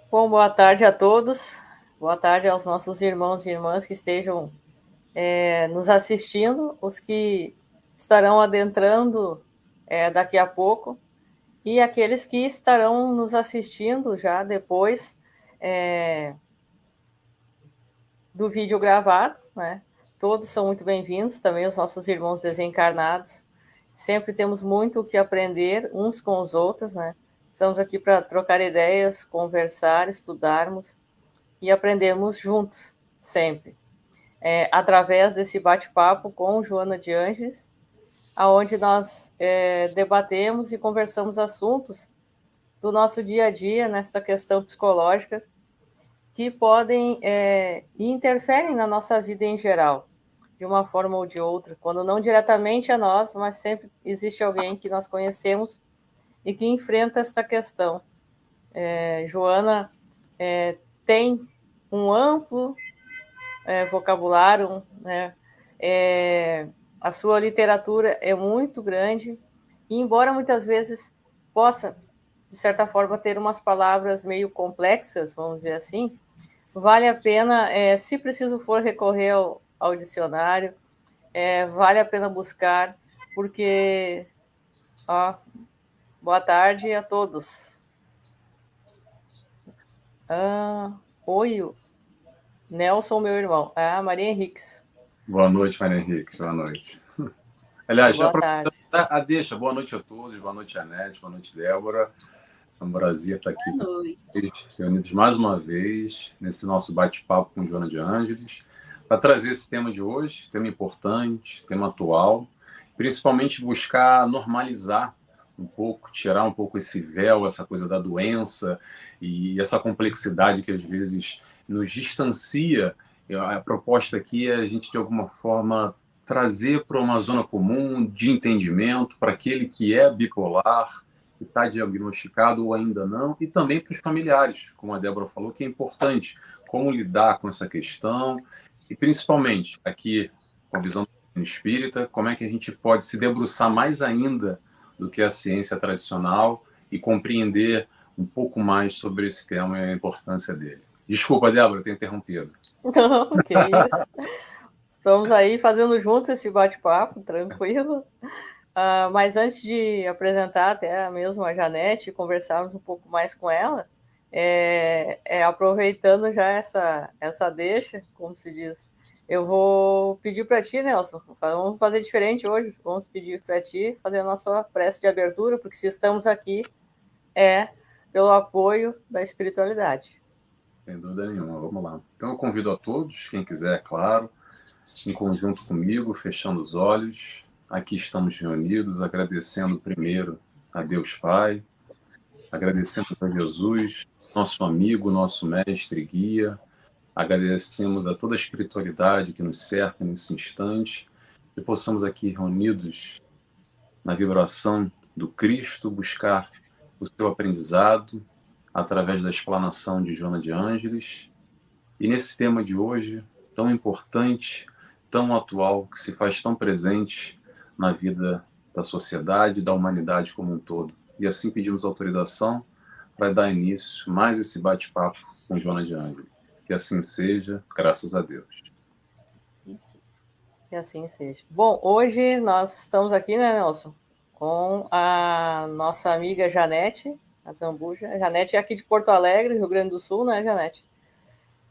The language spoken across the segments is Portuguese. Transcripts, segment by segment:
Bom, boa tarde a todos. Boa tarde aos nossos irmãos e irmãs que estejam nos assistindo, os que estarão adentrando daqui a pouco e aqueles que estarão nos assistindo já depois do vídeo gravado, né? Todos são muito bem-vindos, também os nossos irmãos desencarnados. Sempre temos muito o que aprender uns com os outros, né? Estamos aqui para trocar ideias, conversar, estudarmos e aprendemos juntos, sempre. Através desse bate-papo com Joana de Ângeles, aonde nós debatemos e conversamos assuntos do nosso dia a dia, nesta questão psicológica, que podem e interferem na nossa vida em geral, de uma forma ou de outra, quando não diretamente a nós, mas sempre existe alguém que nós conhecemos e que enfrenta esta questão. Joana tem um amplo vocabulário, né? A sua literatura é muito grande e, embora muitas vezes possa, de certa forma, ter umas palavras meio complexas, vamos dizer assim, vale a pena, se preciso for recorrer ao dicionário, vale a pena buscar, porque, ó, boa tarde a todos. Oi, Nelson, meu irmão. Maria Henriques. Boa noite, Maria Henrique. Boa noite. Aliás, já Boa aproveitando tarde. a deixa, boa noite a todos, boa noite, Anete, boa noite, Débora. É um prazer estar aqui Boa noite. reunidos mais uma vez nesse nosso bate-papo com Joana de Ângeles, para trazer esse tema de hoje, tema importante, tema atual, principalmente buscar normalizar um pouco, tirar um pouco esse véu, essa coisa da doença e essa complexidade que às vezes nos distancia. A proposta aqui é a gente, de alguma forma, trazer para uma zona comum de entendimento para aquele que é bipolar, que está diagnosticado ou ainda não, e também para os familiares, como a Débora falou, que é importante como lidar com essa questão, e principalmente aqui, com a visão do espírita, como é que a gente pode se debruçar mais ainda do que a ciência tradicional e compreender um pouco mais sobre esse tema e a importância dele. Desculpa, Débora, ter interrompido. Não, que isso. Estamos aí fazendo juntos esse bate-papo, tranquilo. Mas antes de apresentar até mesmo a Janete, conversarmos um pouco mais com ela, aproveitando já essa deixa, como se diz, eu vou pedir para ti, Nelson, vamos fazer diferente hoje, vamos pedir para ti fazer a nossa prece de abertura, porque se estamos aqui é pelo apoio da espiritualidade. Sem dúvida nenhuma, vamos lá. Então eu convido a todos, quem quiser, claro, em conjunto comigo, fechando os olhos. Aqui estamos reunidos, agradecendo primeiro a Deus Pai, agradecemos a Jesus, nosso amigo, nosso mestre e guia, agradecemos a toda a espiritualidade que nos cerca nesse instante, e possamos aqui reunidos na vibração do Cristo buscar o seu aprendizado através da explanação de Joana de Ângeles. E nesse tema de hoje, tão importante, tão atual, que se faz tão presente na vida da sociedade e da humanidade como um todo. E assim pedimos autorização para dar início mais esse bate-papo com Joana de Ângeles. Que assim seja, graças a Deus. Sim, sim. Que assim seja. Bom, hoje nós estamos aqui, né, Nelson, com a nossa amiga Janete, a Zambuja. A Janete é aqui de Porto Alegre, Rio Grande do Sul, né, Janete?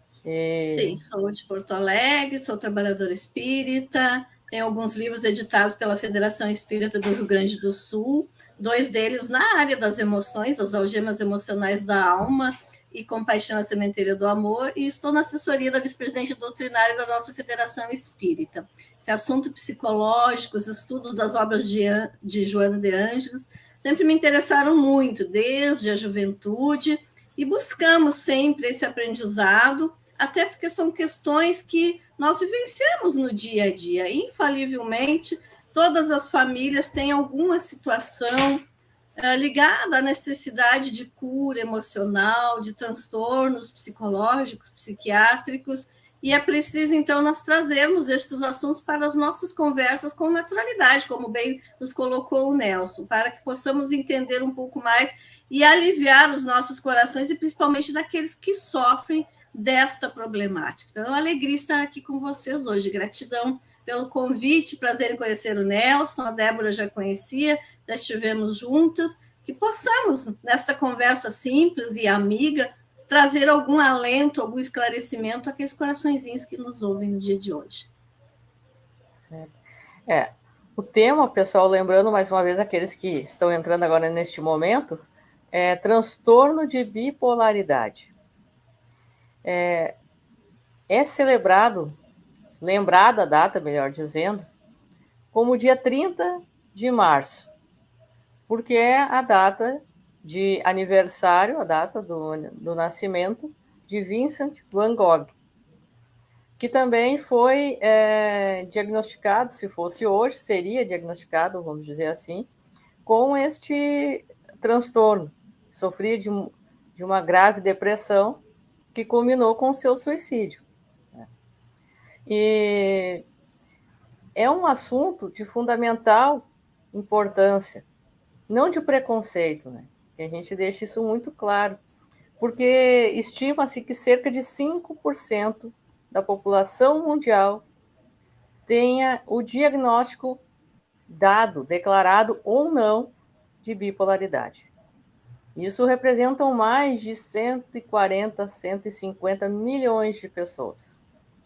Sim, sou de Porto Alegre, sou trabalhadora espírita, tenho alguns livros editados pela Federação Espírita do Rio Grande do Sul, 2 deles na área das emoções, as algemas emocionais da alma e Compaixão à Sementeira do Amor, e estou na assessoria da vice-presidente doutrinária da nossa Federação Espírita. Esse assunto psicológico, os estudos das obras de Joana de Ângeles sempre me interessaram muito, desde a juventude, e buscamos sempre esse aprendizado, até porque são questões que nós vivenciamos no dia a dia. Infalivelmente, todas as famílias têm alguma situação ligada à necessidade de cura emocional, de transtornos psicológicos, psiquiátricos, e é preciso, então, nós trazermos estes assuntos para as nossas conversas com naturalidade, como bem nos colocou o Nelson, para que possamos entender um pouco mais e aliviar os nossos corações, e principalmente daqueles que sofrem desta problemática. Então, é uma alegria estar aqui com vocês hoje. Gratidão pelo convite, prazer em conhecer o Nelson, a Débora já conhecia, já estivemos juntas, que possamos, nesta conversa simples e amiga, trazer algum alento, algum esclarecimento àqueles coraçõezinhos que nos ouvem no dia de hoje. O tema, pessoal, lembrando mais uma vez aqueles que estão entrando agora neste momento, é transtorno de bipolaridade. É lembrada a data, melhor dizendo, como o dia 30 de março, porque é a data de aniversário, a data do nascimento de Vincent van Gogh, que também foi diagnosticado, se fosse hoje, seria diagnosticado, vamos dizer assim, com este transtorno. Sofria de uma grave depressão que culminou com o seu suicídio. E é um assunto de fundamental importância, não de preconceito, né? E a gente deixa isso muito claro, porque estima-se que cerca de 5% da população mundial tenha o diagnóstico declarado ou não, de bipolaridade. Isso representam mais de 140, 150 milhões de pessoas.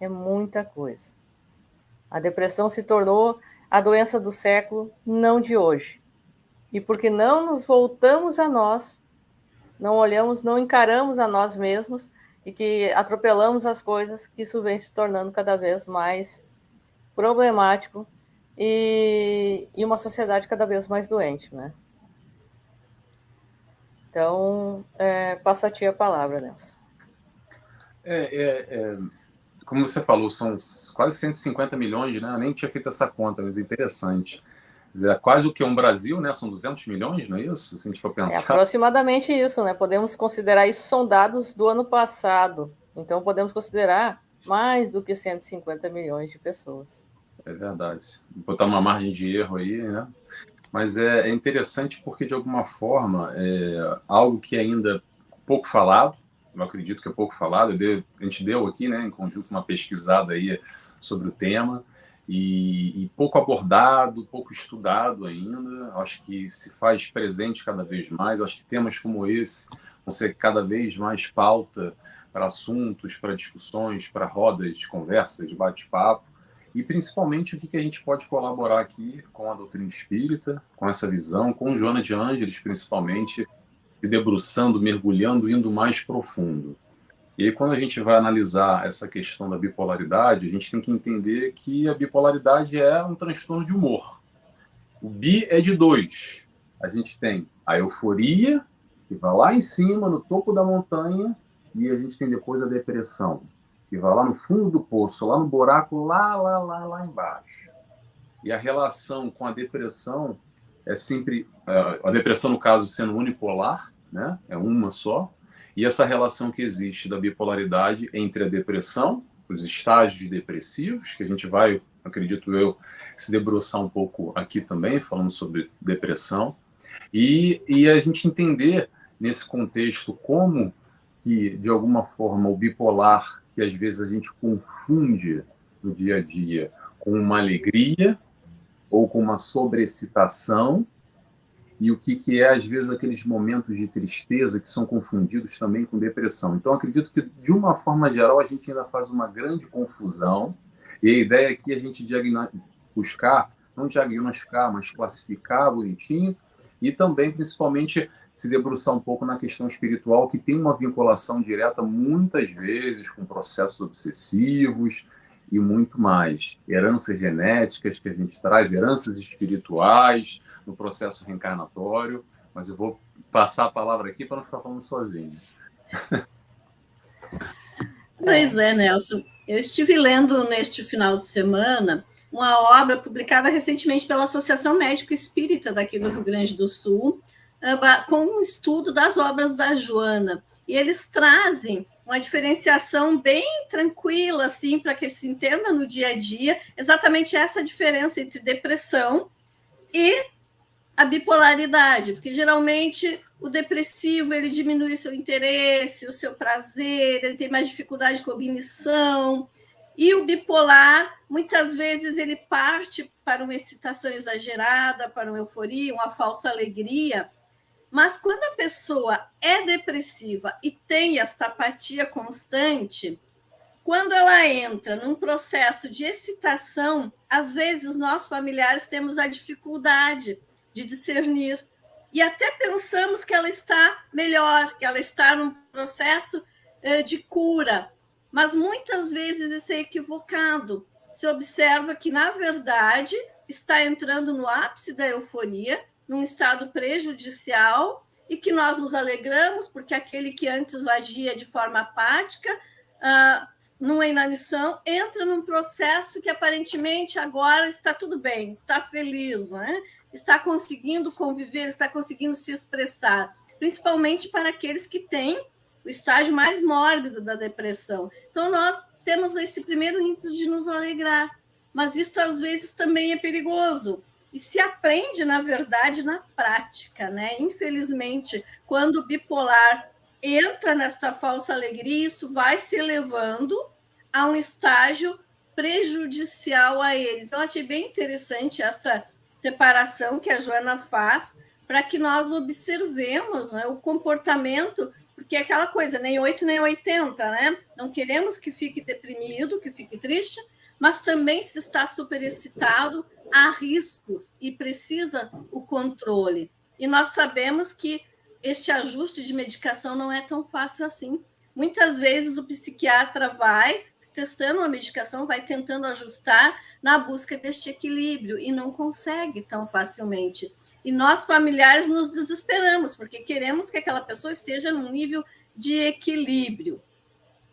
É muita coisa. A depressão se tornou a doença do século, não de hoje. E porque não nos voltamos a nós, não olhamos, não encaramos a nós mesmos e que atropelamos as coisas, que isso vem se tornando cada vez mais problemático e uma sociedade cada vez mais doente, né? Então, passo a ti a palavra, Nelson. Como você falou, são quase 150 milhões, né? Eu nem tinha feito essa conta, mas é interessante. É quase o que um Brasil, né? São 200 milhões, não é isso? Se a gente for pensar. É aproximadamente isso, né? Podemos considerar isso, são dados do ano passado. Então, podemos considerar mais do que 150 milhões de pessoas. É verdade. Vou botar uma margem de erro aí, né? Mas é interessante porque, de alguma forma, é algo que ainda é pouco falado, eu acredito que é pouco falado, a gente deu aqui, né, em conjunto, uma pesquisada aí sobre o tema, e pouco abordado, pouco estudado ainda. Acho que se faz presente cada vez mais. Acho que temas como esse vão ser cada vez mais pauta para assuntos, para discussões, para rodas de conversa, de bate-papo, e principalmente o que a gente pode colaborar aqui com a doutrina espírita, com essa visão, com Joana de Ângeles, principalmente, se debruçando, mergulhando, indo mais profundo. E aí, quando a gente vai analisar essa questão da bipolaridade, a gente tem que entender que a bipolaridade é um transtorno de humor. O bi é de 2. A gente tem a euforia, que vai lá em cima, no topo da montanha, e a gente tem depois a depressão, que vai lá no fundo do poço, lá no buraco, lá embaixo. E a relação com a depressão é sempre... a depressão, no caso, sendo unipolar, né? É uma só. E essa relação que existe da bipolaridade entre a depressão, os estágios depressivos, que a gente vai, acredito eu, se debruçar um pouco aqui também, falando sobre depressão, e a gente entender, nesse contexto, como que, de alguma forma, o bipolar, que às vezes a gente confunde no dia a dia com uma alegria ou com uma sobreexcitação, e o que é, às vezes, aqueles momentos de tristeza que são confundidos também com depressão. Então, acredito que, de uma forma geral, a gente ainda faz uma grande confusão, e a ideia aqui é a gente buscar, não diagnosticar, mas classificar bonitinho, e também, principalmente, se debruçar um pouco na questão espiritual, que tem uma vinculação direta, muitas vezes, com processos obsessivos e muito mais. Heranças genéticas que a gente traz, heranças espirituais no processo reencarnatório, mas eu vou passar a palavra aqui para não ficar falando sozinho. Pois é, Nelson. Eu estive lendo neste final de semana uma obra publicada recentemente pela Associação Médico Espírita daqui do Rio Grande do Sul, com um estudo das obras da Joana. E eles trazem uma diferenciação bem tranquila, assim, para que se entenda no dia a dia, exatamente essa diferença entre depressão e a bipolaridade, porque geralmente o depressivo ele diminui o seu interesse, o seu prazer, ele tem mais dificuldade de cognição. E o bipolar, muitas vezes, ele parte para uma excitação exagerada, para uma euforia, uma falsa alegria. Mas quando a pessoa é depressiva e tem esta apatia constante, quando ela entra num processo de excitação, às vezes nós familiares temos a dificuldade de discernir e até pensamos que ela está melhor, que ela está num processo de cura, mas muitas vezes isso é equivocado. Se observa que, na verdade, está entrando no ápice da euforia, num estado prejudicial, e que nós nos alegramos porque aquele que antes agia de forma apática, numa inanição, entra num processo que aparentemente agora está tudo bem, está feliz, né? Está conseguindo conviver, está conseguindo se expressar, principalmente para aqueles que têm o estágio mais mórbido da depressão. Então, nós temos esse primeiro ímpeto de nos alegrar, mas isso às vezes também é perigoso. E se aprende, na verdade, na prática, né? Infelizmente, quando o bipolar entra nesta falsa alegria, isso vai se levando a um estágio prejudicial a ele. Então, achei bem interessante essa separação que a Joana faz para que nós observemos, né, o comportamento, porque é aquela coisa, nem 8 nem 80, né? Não queremos que fique deprimido, que fique triste, mas também se está superexcitado, há riscos e precisa o controle. E nós sabemos que este ajuste de medicação não é tão fácil assim. Muitas vezes o psiquiatra vai testando uma medicação, vai tentando ajustar na busca deste equilíbrio e não consegue tão facilmente. E nós, familiares, nos desesperamos, porque queremos que aquela pessoa esteja num nível de equilíbrio.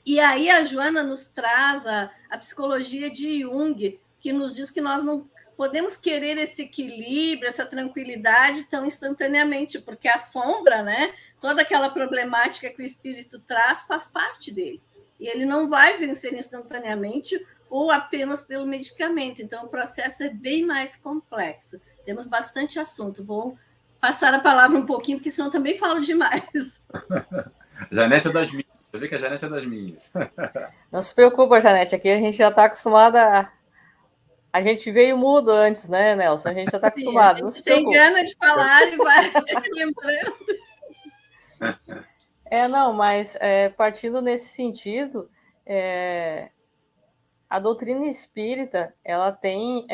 E aí a Joana nos traz a psicologia de Jung, que nos diz que nós não podemos querer esse equilíbrio, essa tranquilidade tão instantaneamente, porque a sombra, né, toda aquela problemática que o espírito traz faz parte dele. E ele não vai vencer instantaneamente ou apenas pelo medicamento. Então, o processo é bem mais complexo. Temos bastante assunto. Vou passar a palavra um pouquinho, porque senão eu também falo demais. Janete é das minhas. Eu vi que a Janete é das minhas. Não se preocupa, Janete. Aqui a gente já está acostumada a gente veio mudo antes, né, Nelson? A gente já está acostumado. Sim, a gente tem gana de falar e vai lembrando. Não, mas partindo nesse sentido, a doutrina espírita ela tem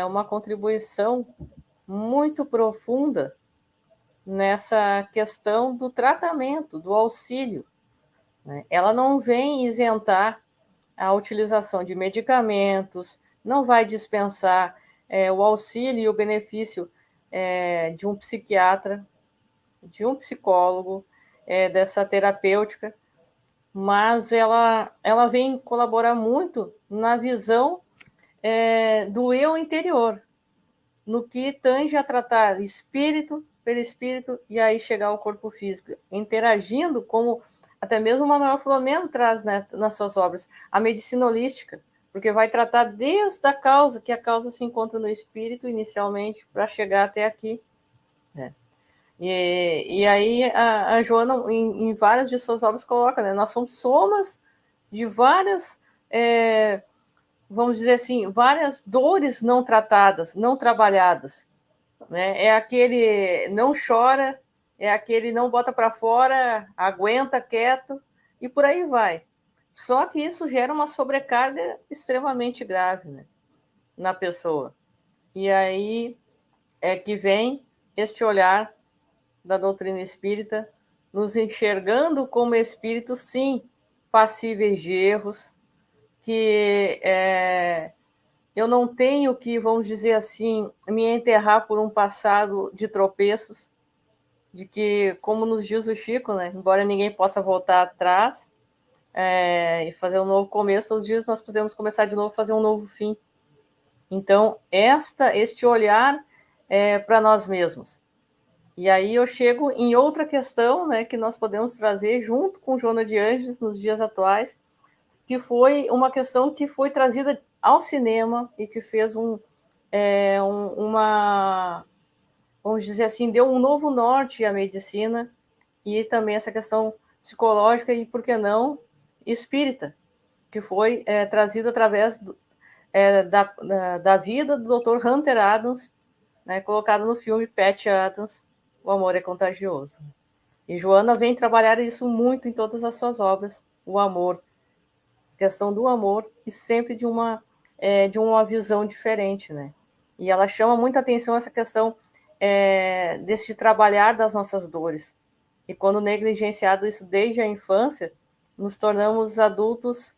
uma contribuição muito profunda nessa questão do tratamento, do auxílio, né? Ela não vem isentar a utilização de medicamentos, não vai dispensar o auxílio e o benefício de um psiquiatra, de um psicólogo, dessa terapêutica, mas ela vem colaborar muito na visão do eu interior, no que tange a tratar espírito, perispírito, e aí chegar ao corpo físico, interagindo como até mesmo o Manuel Filomeno traz, né, nas suas obras, a medicina holística, porque vai tratar desde a causa, que a causa se encontra no espírito inicialmente, para chegar até aqui, né? E aí a Joana, em várias de suas obras, coloca, né, nós somos somas de várias, vamos dizer assim, várias dores não tratadas, não trabalhadas, né? É aquele não chora, é aquele não bota para fora, aguenta quieto, e por aí vai. Só que isso gera uma sobrecarga extremamente grave, né, na pessoa. E aí é que vem este olhar da doutrina espírita, nos enxergando como espíritos, sim, passíveis de erros, que eu não tenho que, vamos dizer assim, me enterrar por um passado de tropeços, de que, como nos diz o Chico, né, embora ninguém possa voltar atrás e fazer um novo começo, os dias nós podemos começar de novo, fazer um novo fim. Então, este olhar para nós mesmos. E aí eu chego em outra questão, né, que nós podemos trazer junto com Joana de Ângeles nos dias atuais, que foi uma questão que foi trazida ao cinema e que fez uma, vamos dizer assim, deu um novo norte à medicina, e também essa questão psicológica e, por que não, espírita, que foi trazida através da vida do Dr. Hunter Adams, né, colocado no filme Patch Adams, O Amor é Contagioso. E Joana vem trabalhar isso muito em todas as suas obras, o amor, questão do amor, e sempre de uma visão diferente, né? E ela chama muita atenção essa questão desse trabalhar das nossas dores. E quando negligenciado isso desde a infância, nos tornamos adultos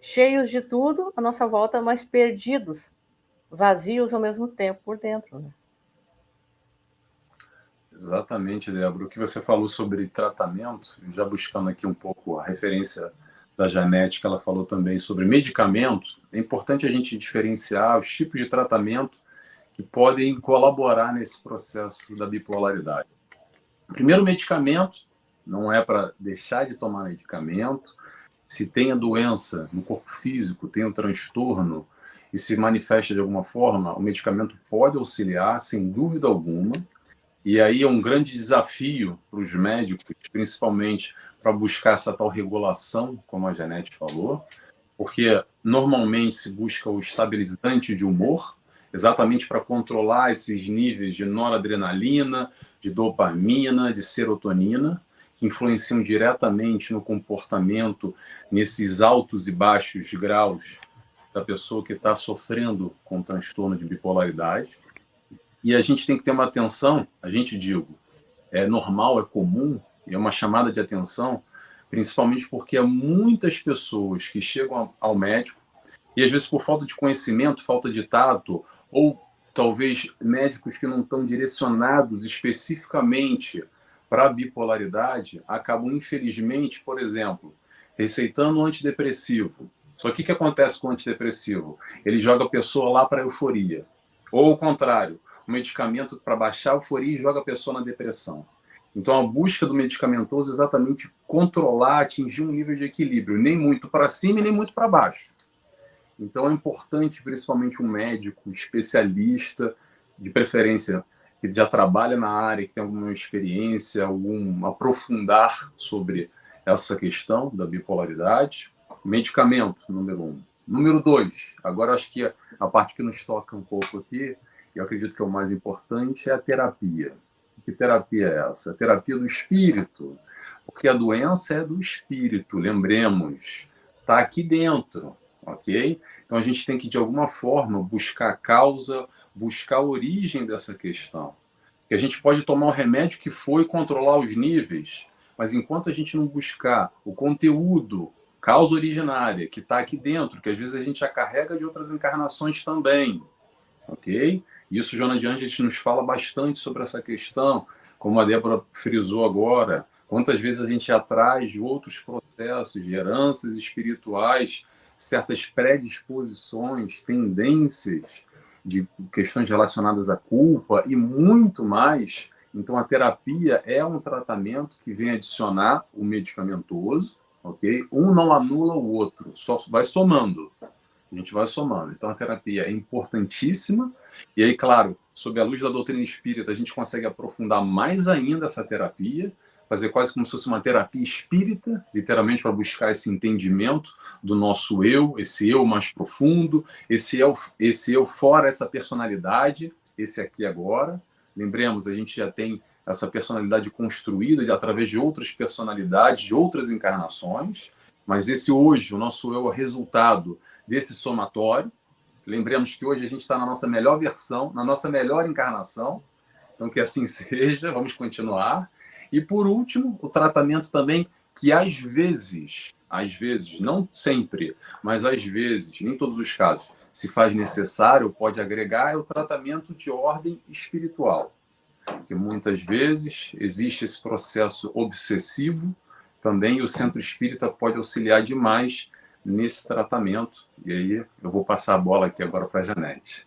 cheios de tudo à nossa volta, mas perdidos, vazios ao mesmo tempo por dentro, né? Exatamente, Débora. O que você falou sobre tratamento, já buscando aqui um pouco a referência da Janete, que ela falou também sobre medicamento, é importante a gente diferenciar os tipos de tratamento que podem colaborar nesse processo da bipolaridade. O primeiro, medicamento, não é para deixar de tomar medicamento. Se tem a doença no corpo físico, tem um transtorno e se manifesta de alguma forma, o medicamento pode auxiliar, sem dúvida alguma. E aí é um grande desafio para os médicos, principalmente para buscar essa tal regulação, como a Janete falou, porque normalmente se busca o estabilizante de humor, exatamente para controlar esses níveis de noradrenalina, de dopamina, de serotonina, que influenciam diretamente no comportamento, nesses altos e baixos graus da pessoa que está sofrendo com transtorno de bipolaridade. E a gente tem que ter uma atenção, é normal, é comum, é uma chamada de atenção, principalmente porque há muitas pessoas que chegam ao médico e às vezes por falta de conhecimento, falta de tato, ou talvez médicos que não estão direcionados especificamente para a bipolaridade, acabam infelizmente, por exemplo, receitando um antidepressivo. Só que o que acontece com o antidepressivo? Ele joga a pessoa lá para a euforia. Ou ao contrário, um medicamento para baixar a euforia e joga a pessoa na depressão. Então, a busca do medicamentoso é exatamente controlar, atingir um nível de equilíbrio, nem muito para cima e nem muito para baixo. Então, é importante, principalmente um médico especialista, de preferência, que já trabalha na área, que tem alguma experiência, algum aprofundar sobre essa questão da bipolaridade. Medicamento, número 1. Número 2, agora acho que a parte que nos toca um pouco aqui, eu acredito que é o mais importante, é a terapia. Que terapia é essa? A terapia do espírito. Porque a doença é do espírito, lembremos. Está aqui dentro, ok? Então a gente tem que, de alguma forma, buscar a causa, buscar a origem dessa questão. Porque a gente pode tomar o remédio que foi controlar os níveis, mas enquanto a gente não buscar o conteúdo, causa originária, que está aqui dentro, que às vezes a gente já carrega de outras encarnações também, ok? Isso, Joana de Ângeles nos fala bastante sobre essa questão, como a Débora frisou agora, quantas vezes a gente atrás de outros processos, de heranças espirituais, certas predisposições, tendências, de questões relacionadas à culpa e muito mais. Então, a terapia é um tratamento que vem adicionar o medicamentoso, ok? Um não anula o outro, só vai somando. A gente vai somando. Então, a terapia é importantíssima. E aí, claro, sob a luz da doutrina espírita, a gente consegue aprofundar mais ainda essa terapia, fazer quase como se fosse uma terapia espírita, literalmente para buscar esse entendimento do nosso eu, esse eu mais profundo, esse eu fora essa personalidade, esse aqui agora. Lembremos, a gente já tem essa personalidade construída através de outras personalidades, de outras encarnações, mas esse hoje, o nosso eu, é resultado desse somatório. Lembremos que hoje a gente está na nossa melhor versão, na nossa melhor encarnação. Então, que assim seja, vamos continuar. E, por último, o tratamento também, que às vezes, não sempre, mas às vezes, nem em todos os casos, se faz necessário, pode agregar, é o tratamento de ordem espiritual. Porque muitas vezes existe esse processo obsessivo também, e o centro espírita pode auxiliar demais nesse tratamento. E aí eu vou passar a bola aqui agora para a Janete.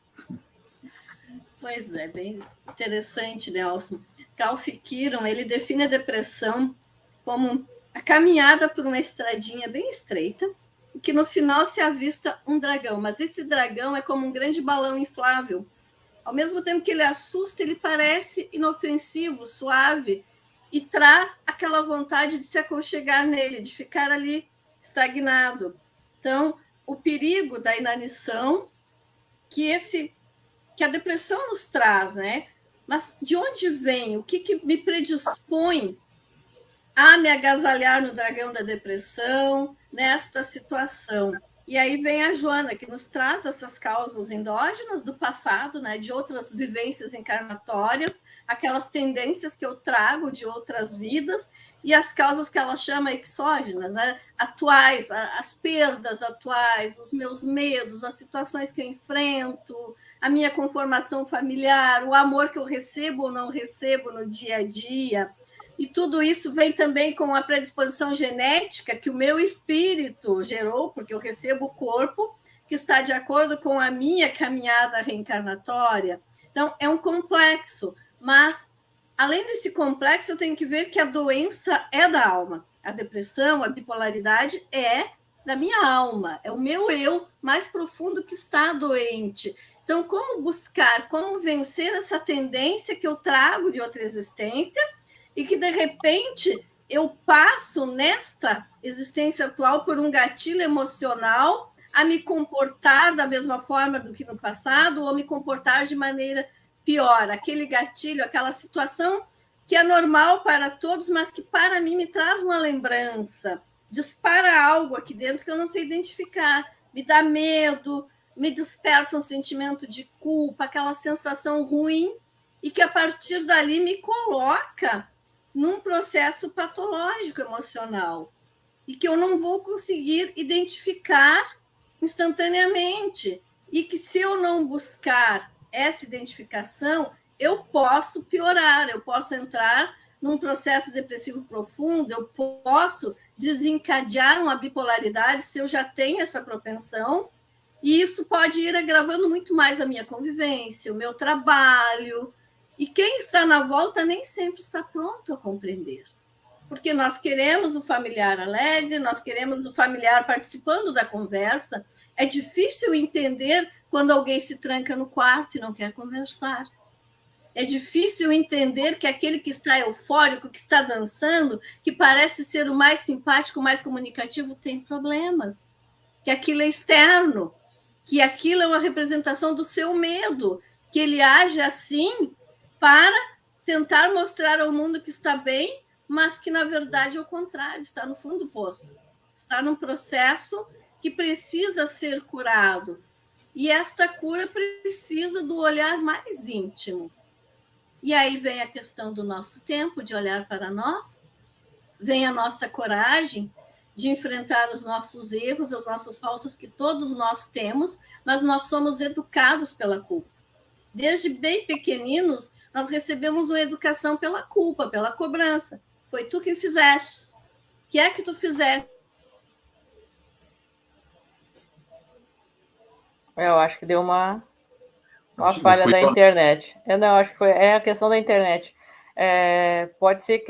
Pois é, bem interessante, Nelson. Ralph Kiron, ele define a depressão como a caminhada por uma estradinha bem estreita, e que no final se avista um dragão, mas esse dragão é como um grande balão inflável. Ao mesmo tempo que ele assusta, ele parece inofensivo, suave, e traz aquela vontade de se aconchegar nele, de ficar ali estagnado. Então, o perigo da inanição que a depressão nos traz, né? Mas de onde vem? O que me predispõe a me agasalhar no dragão da depressão, nesta situação? E aí vem a Joana, que nos traz essas causas endógenas do passado, né, de outras vivências encarnatórias, aquelas tendências que eu trago de outras vidas, e as causas que ela chama exógenas, né, atuais, as perdas atuais, os meus medos, as situações que eu enfrento, a minha conformação familiar, o amor que eu recebo ou não recebo no dia a dia. E tudo isso vem também com a predisposição genética que o meu espírito gerou, porque eu recebo o corpo que está de acordo com a minha caminhada reencarnatória. Então, é um complexo, mas, além desse complexo, eu tenho que ver que a doença é da alma. A depressão, a bipolaridade é da minha alma, é o meu eu mais profundo que está doente. Então, como buscar, como vencer essa tendência que eu trago de outra existência e que, de repente, eu passo nesta existência atual por um gatilho emocional a me comportar da mesma forma do que no passado ou me comportar de maneira pior. Aquele gatilho, aquela situação que é normal para todos, mas que para mim me traz uma lembrança, dispara algo aqui dentro que eu não sei identificar, me dá medo, me desperta um sentimento de culpa, aquela sensação ruim, e que a partir dali me coloca num processo patológico emocional e que eu não vou conseguir identificar instantaneamente, e que se eu não buscar essa identificação, eu posso piorar, eu posso entrar num processo depressivo profundo, eu posso desencadear uma bipolaridade se eu já tenho essa propensão, e isso pode ir agravando muito mais a minha convivência, o meu trabalho, e quem está na volta nem sempre está pronto a compreender. Porque nós queremos o familiar alegre, nós queremos o familiar participando da conversa. É difícil entender quando alguém se tranca no quarto e não quer conversar. É difícil entender que aquele que está eufórico, que está dançando, que parece ser o mais simpático, o mais comunicativo, tem problemas. Que aquilo é externo, que aquilo é uma representação do seu medo, que ele age assim para tentar mostrar ao mundo que está bem, mas que, na verdade, é o contrário, está no fundo do poço. Está num processo que precisa ser curado. E esta cura precisa do olhar mais íntimo. E aí vem a questão do nosso tempo, de olhar para nós, vem a nossa coragem de enfrentar os nossos erros, as nossas faltas que todos nós temos, mas nós somos educados pela culpa. Desde bem pequeninos, nós recebemos uma educação pela culpa, pela cobrança. Foi tu que fizeste. O que é que tu fizeste? Eu acho que deu uma falha da internet. Eu não, acho que foi a questão da internet. Pode ser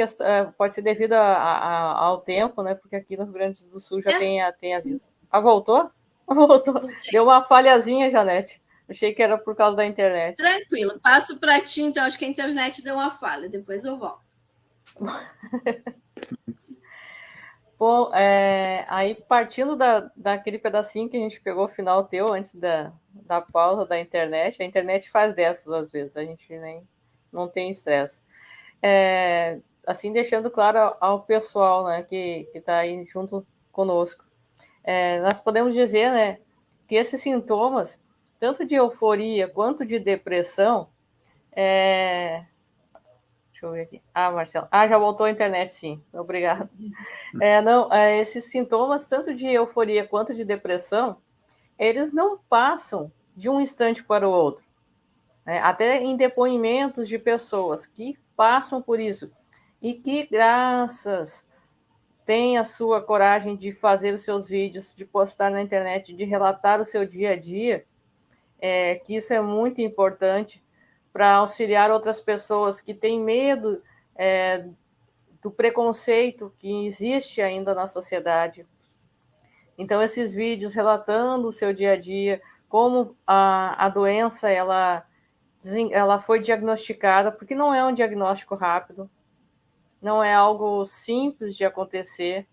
devido ao tempo, né? Porque aqui no Rio Grande do Sul já tem aviso. Voltou? Voltou. Deu uma falhazinha, Janete. Achei que era por causa da internet. Tranquilo, passo para ti, então acho que a internet deu uma falha, depois eu volto. Bom, aí partindo daquele pedacinho que a gente pegou o final teu antes da pausa da internet, a internet faz dessas às vezes, a gente não tem estresse. Assim, deixando claro ao pessoal, né, que está aí junto conosco. Nós podemos dizer, né, que esses sintomas, tanto de euforia quanto de depressão, deixa eu ver aqui. Marcelo. Já voltou a internet, sim. Obrigado. Esses sintomas, tanto de euforia quanto de depressão, eles não passam de um instante para o outro. Até em depoimentos de pessoas que passam por isso e que, graças, têm a sua coragem de fazer os seus vídeos, de postar na internet, de relatar o seu dia a dia, que isso é muito importante para auxiliar outras pessoas que têm medo do preconceito que existe ainda na sociedade. Então, esses vídeos relatando o seu dia a dia, como a doença ela foi diagnosticada, porque não é um diagnóstico rápido. não é algo simples de acontecer,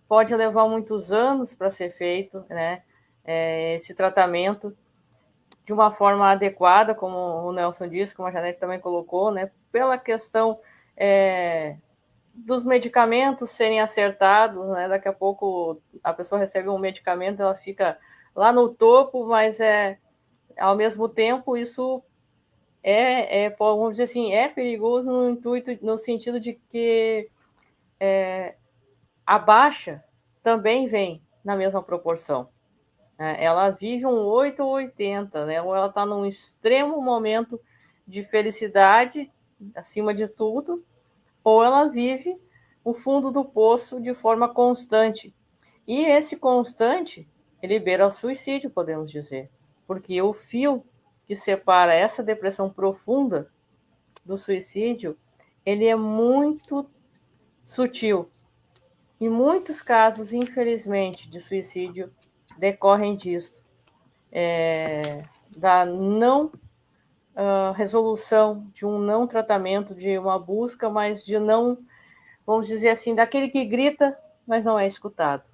pode levar muitos anos para ser feito, né? Esse tratamento de uma forma adequada, como o Nelson disse, como a Janete também colocou, né? Pela questão dos medicamentos serem acertados, né? Daqui a pouco a pessoa recebe um medicamento, ela fica lá no topo, mas ao mesmo tempo isso vamos dizer assim, é perigoso no sentido de que a baixa também vem na mesma proporção. Ela vive um 8 ou 80, né? Ou ela está num extremo momento de felicidade, acima de tudo, ou ela vive o fundo do poço de forma constante. E esse constante, ele beira o suicídio, podemos dizer. Porque o fio que separa essa depressão profunda do suicídio, ele é muito sutil. E muitos casos, infelizmente, de suicídio decorrem disso. Da não resolução, de um não tratamento, de uma busca, mas de não, vamos dizer assim, daquele que grita, mas não é escutado.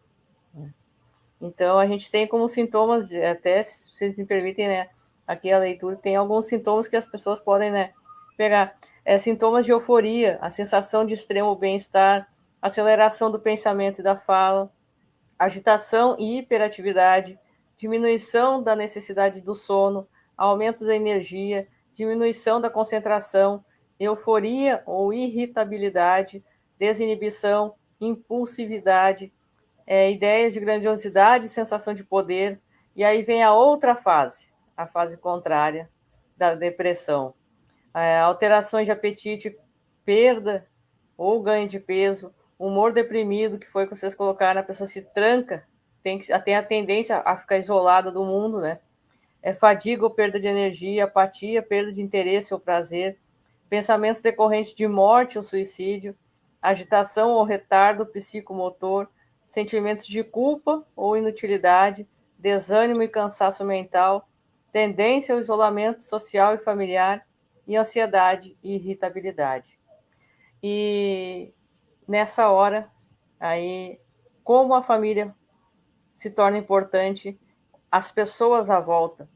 Então, a gente tem como sintomas, até se vocês me permitem, né, aqui a leitura, tem alguns sintomas que as pessoas podem, né, pegar. Sintomas de euforia, a sensação de extremo bem-estar, aceleração do pensamento e da fala, agitação e hiperatividade, diminuição da necessidade do sono, aumento da energia, diminuição da concentração, euforia ou irritabilidade, desinibição, impulsividade, ideias de grandiosidade, sensação de poder. E aí vem a outra fase, a fase contrária da depressão. Alterações de apetite, perda ou ganho de peso, humor deprimido, que foi o que vocês colocaram, a pessoa se tranca, tem a tendência a ficar isolada do mundo, né? Fadiga ou perda de energia, apatia, perda de interesse ou prazer, pensamentos decorrentes de morte ou suicídio, agitação ou retardo psicomotor, sentimentos de culpa ou inutilidade, desânimo e cansaço mental, tendência ao isolamento social e familiar, e ansiedade e irritabilidade. E nessa hora, aí, como a família se torna importante, as pessoas à volta,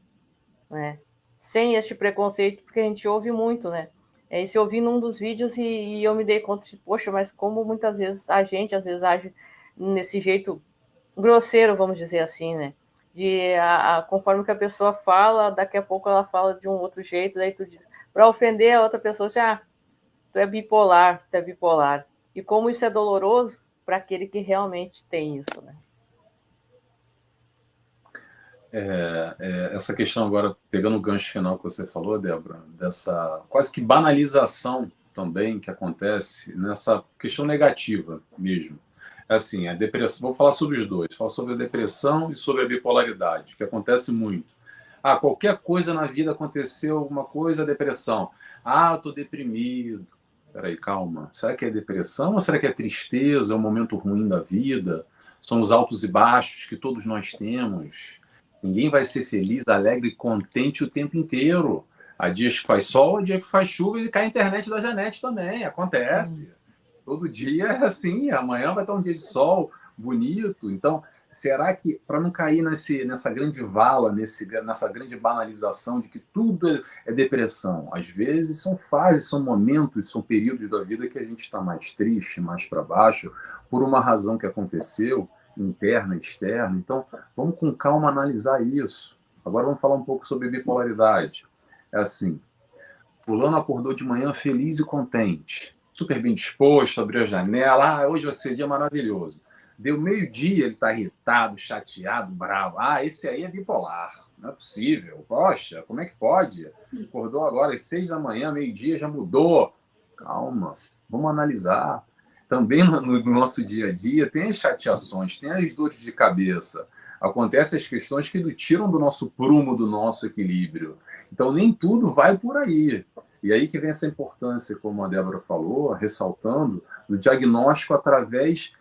né? Sem este preconceito, porque a gente ouve muito, né? Isso eu vi num dos vídeos e eu me dei conta de, poxa, mas como muitas vezes a gente, às vezes, age nesse jeito grosseiro, vamos dizer assim, né? Conforme que a pessoa fala, daqui a pouco ela fala de um outro jeito, daí tu diz, para ofender a outra pessoa, assim, tu é bipolar, tu é bipolar. E como isso é doloroso para aquele que realmente tem isso, né? Essa questão agora, pegando o gancho final que você falou, Débora, dessa quase que banalização também que acontece nessa questão negativa mesmo. Assim, a depressão, vou falar sobre os dois, falar sobre a depressão e sobre a bipolaridade, que acontece muito. Qualquer coisa na vida aconteceu, alguma coisa, depressão. Eu tô deprimido. Peraí, calma. Será que é depressão ou será que é tristeza, é um momento ruim da vida? São os altos e baixos que todos nós temos. Ninguém vai ser feliz, alegre e contente o tempo inteiro. Há dias que faz sol, há dia que faz chuva e cai a internet da Janete também. Acontece. Todo dia é assim. Amanhã vai estar um dia de sol bonito. Então, será que, para não cair nessa grande vala, nessa grande banalização de que tudo é depressão, às vezes são fases, são momentos, são períodos da vida que a gente está mais triste, mais para baixo, por uma razão que aconteceu, interna, externa. Então, vamos com calma analisar isso. Agora vamos falar um pouco sobre bipolaridade. É assim, fulano acordou de manhã feliz e contente, super bem disposto, abriu a janela, hoje vai ser um dia maravilhoso. Deu meio-dia, ele está irritado, chateado, bravo. Esse aí é bipolar, não é possível. Poxa, como é que pode? Acordou agora às 6 da manhã, meio-dia, já mudou. Calma, vamos analisar. Também no nosso dia a dia tem as chateações, tem as dores de cabeça. Acontecem as questões que tiram do nosso prumo, do nosso equilíbrio. Então, nem tudo vai por aí. E aí que vem essa importância, como a Débora falou, ressaltando, do diagnóstico através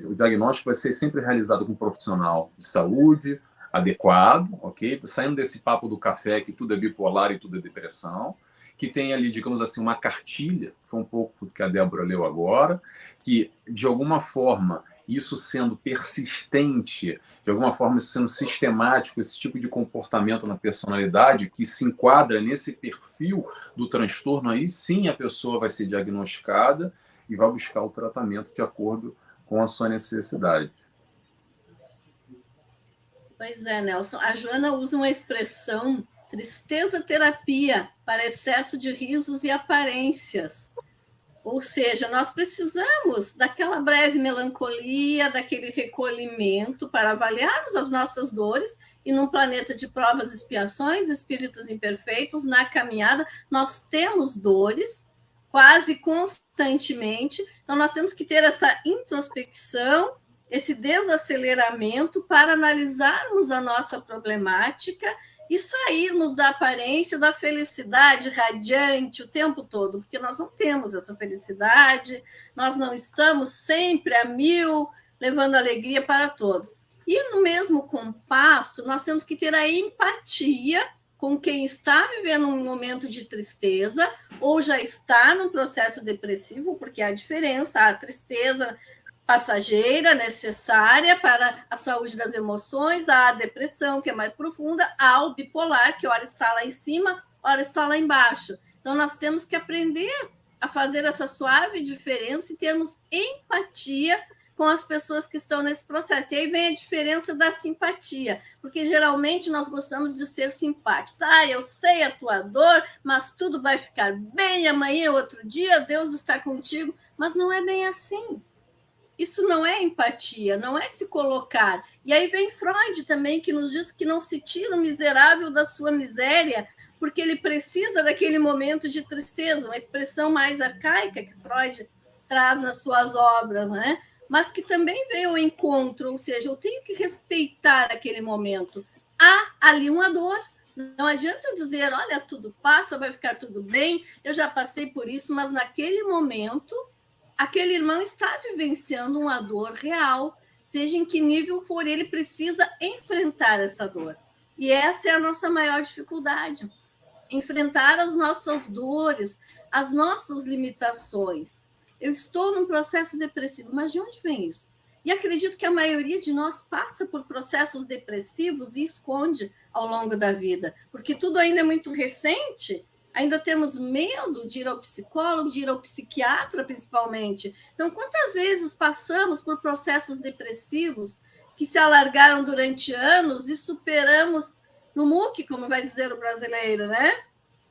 o diagnóstico vai ser sempre realizado com um profissional de saúde adequado, ok? Saindo desse papo do café que tudo é bipolar e tudo é depressão. que tem ali, digamos assim, uma cartilha, foi um pouco que a Débora leu agora, que, de alguma forma, isso sendo persistente, de alguma forma isso sendo sistemático, esse tipo de comportamento na personalidade que se enquadra nesse perfil do transtorno, aí sim a pessoa vai ser diagnosticada e vai buscar o tratamento de acordo com a sua necessidade. Pois é, Nelson. A Joana usa uma expressão tristeza terapia para excesso de risos e aparências. Ou seja, nós precisamos daquela breve melancolia, daquele recolhimento para avaliarmos as nossas dores e num planeta de provas e expiações, espíritos imperfeitos, na caminhada, nós temos dores quase constantemente, então nós temos que ter essa introspecção, esse desaceleramento para analisarmos a nossa problemática e sairmos da aparência da felicidade radiante o tempo todo, porque nós não temos essa felicidade, nós não estamos sempre a mil, levando alegria para todos. E no mesmo compasso, nós temos que ter a empatia com quem está vivendo um momento de tristeza ou já está num processo depressivo, porque há diferença, a tristeza passageira, necessária para a saúde das emoções, a depressão, que é mais profunda, ao bipolar, que ora está lá em cima, ora está lá embaixo. Então, nós temos que aprender a fazer essa suave diferença e termos empatia com as pessoas que estão nesse processo. E aí vem a diferença da simpatia, porque geralmente nós gostamos de ser simpáticos. Eu sei a tua dor, mas tudo vai ficar bem, amanhã, outro dia, Deus está contigo. Mas não é bem assim. Isso não é empatia, não é se colocar. E aí vem Freud também, que nos diz que não se tira o miserável da sua miséria, porque ele precisa daquele momento de tristeza, uma expressão mais arcaica que Freud traz nas suas obras, né? Mas que também vem ao encontro, ou seja, eu tenho que respeitar aquele momento. Há ali uma dor. Não adianta eu dizer, olha, tudo passa, vai ficar tudo bem, eu já passei por isso, mas naquele momento aquele irmão está vivenciando uma dor real, seja em que nível for, ele precisa enfrentar essa dor. E essa é a nossa maior dificuldade, enfrentar as nossas dores, as nossas limitações. Eu estou num processo depressivo, mas de onde vem isso? E acredito que a maioria de nós passa por processos depressivos e esconde ao longo da vida, porque tudo ainda é muito recente. Ainda temos medo de ir ao psicólogo, de ir ao psiquiatra, principalmente. Então, quantas vezes passamos por processos depressivos que se alargaram durante anos e superamos no muque, como vai dizer o brasileiro, né?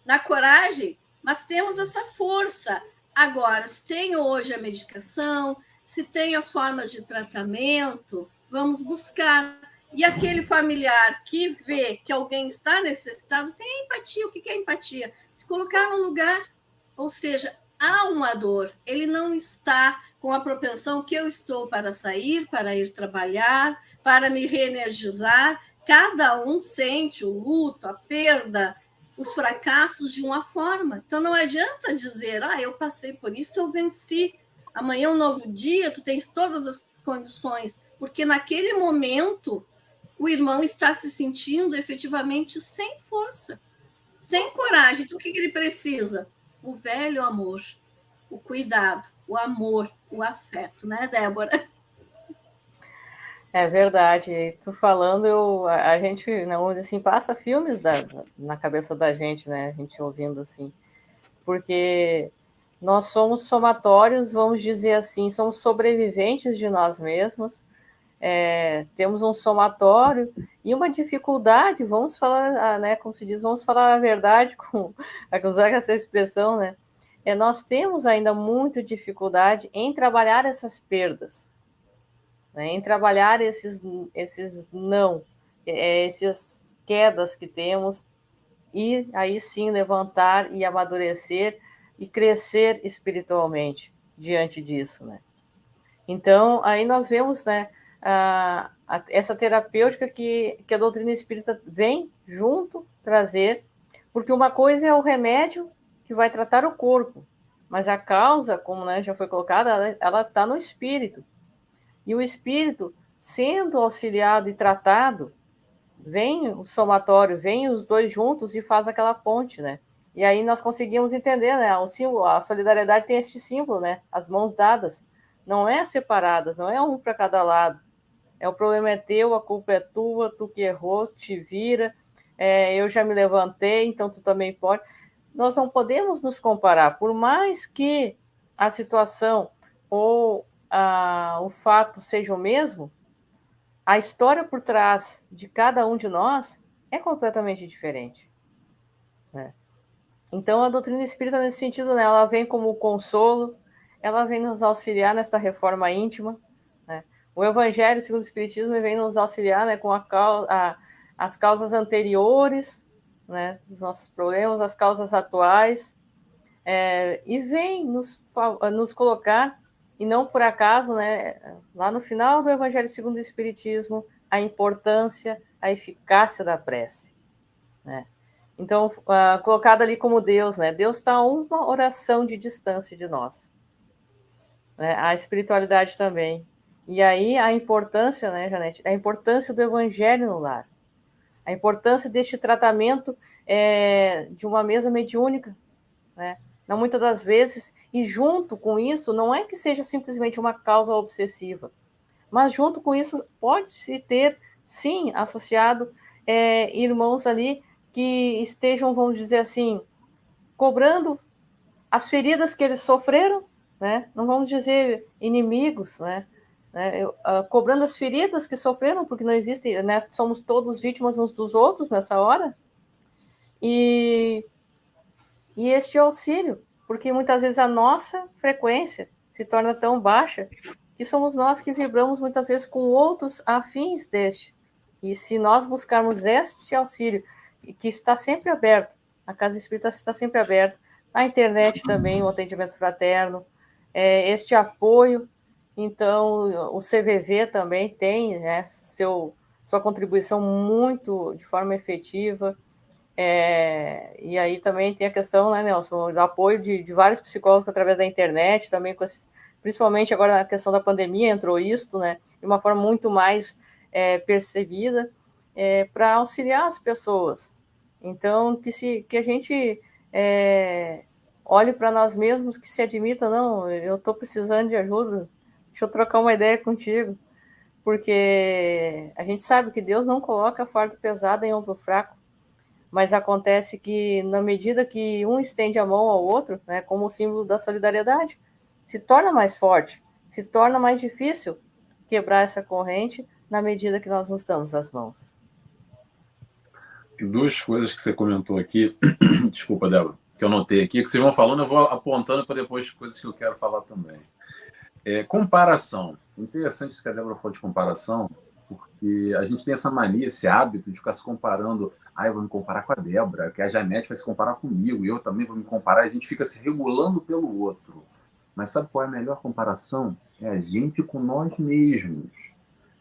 Na coragem, mas temos essa força. Agora, se tem hoje a medicação, se tem as formas de tratamento, vamos buscar. E aquele familiar que vê que alguém está necessitado, tem empatia. O que é empatia? Se colocar no lugar. Ou seja, há uma dor. Ele não está com a propensão que eu estou para sair, para ir trabalhar, para me reenergizar. Cada um sente o luto, a perda, os fracassos de uma forma. Então, não adianta dizer, eu passei por isso, eu venci. Amanhã é um novo dia, tu tens todas as condições. Porque naquele momento o irmão está se sentindo efetivamente sem força, sem coragem. Então, o que ele precisa? O velho amor, o cuidado, o amor, o afeto, né, Débora? É verdade. Tu falando, a gente, não, assim, passa filmes na cabeça da gente, né? A gente ouvindo assim. Porque nós somos somatórios, vamos dizer assim, somos sobreviventes de nós mesmos. Temos um somatório e uma dificuldade, vamos falar, né, como se diz, vamos falar a verdade, usar essa expressão, né? Nós temos ainda muita dificuldade em trabalhar essas perdas, né, em trabalhar esses não, essas quedas que temos, e aí sim levantar e amadurecer e crescer espiritualmente diante disso, né? Então, aí nós vemos, né, essa terapêutica que a doutrina espírita vem junto trazer, porque uma coisa é o remédio que vai tratar o corpo, mas a causa, como, né, já foi colocada, ela está no espírito. E o espírito, sendo auxiliado e tratado, vem o somatório, vem os dois juntos e faz aquela ponte, né? E aí nós conseguimos entender, né? O símbolo, a solidariedade tem este símbolo, né? As mãos dadas. Não é separadas, não é um para cada lado. O problema é teu, a culpa é tua, tu que errou, te vira. Eu já me levantei, então tu também pode. Nós não podemos nos comparar, por mais que a situação ou o fato seja o mesmo, a história por trás de cada um de nós é completamente diferente, né? Então, a doutrina espírita, nesse sentido, né, ela vem como consolo, ela vem nos auxiliar nesta reforma íntima, né? O Evangelho, segundo o Espiritismo, vem nos auxiliar, né, com as causas anteriores, né, dos nossos problemas, as causas atuais, e vem nos colocar, e não por acaso, né, lá no final do Evangelho segundo o Espiritismo, a importância, a eficácia da prece, né? Então, colocado ali como Deus, né? Deus está a uma oração de distância de nós, né? A espiritualidade também. E aí a importância, né, Janete? A importância do Evangelho no lar. A importância deste tratamento de uma mesa mediúnica, né? Não, muitas das vezes, e junto com isso, não é que seja simplesmente uma causa obsessiva, mas junto com isso pode-se ter, sim, associado irmãos ali que estejam, vamos dizer assim, cobrando as feridas que eles sofreram, né? Não vamos dizer inimigos, né? Cobrando as feridas que sofreram, porque não existe, né? Somos todos vítimas uns dos outros nessa hora, e este auxílio, porque muitas vezes a nossa frequência se torna tão baixa que somos nós que vibramos muitas vezes com outros afins deste. E se nós buscarmos este auxílio, que está sempre aberto, a Casa Espírita está sempre aberta, na internet também, o atendimento fraterno, este apoio, então o CVV também tem, né, sua contribuição muito de forma efetiva. E aí também tem a questão, né, Nelson, do apoio de vários psicólogos através da internet, também principalmente agora na questão da pandemia entrou isso, né, de uma forma muito mais percebida, para auxiliar as pessoas. Então, que a gente olhe para nós mesmos, que se admita, não, eu estou precisando de ajuda, deixa eu trocar uma ideia contigo, porque a gente sabe que Deus não coloca fardo pesado em ombro fraco, mas acontece que, na medida que um estende a mão ao outro, né, como o símbolo da solidariedade, se torna mais forte, se torna mais difícil quebrar essa corrente na medida que nós nos damos as mãos. Tem duas coisas que você comentou aqui, desculpa, Débora, que eu notei aqui, que vocês vão falando, eu vou apontando para depois coisas que eu quero falar também. Comparação. Interessante isso que a Débora falou de comparação, porque a gente tem essa mania, esse hábito de ficar se comparando. Eu vou me comparar com a Débora, que a Janete vai se comparar comigo, e eu também vou me comparar, a gente fica se regulando pelo outro. Mas sabe qual é a melhor comparação? É a gente com nós mesmos.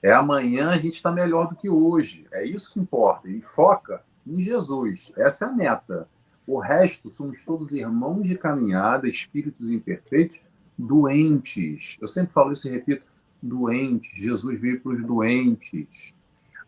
Amanhã a gente está melhor do que hoje. É isso que importa. E foca em Jesus. Essa é a meta. O resto, somos todos irmãos de caminhada, espíritos imperfeitos, doentes. Eu sempre falo isso e repito, doentes. Jesus veio para os doentes.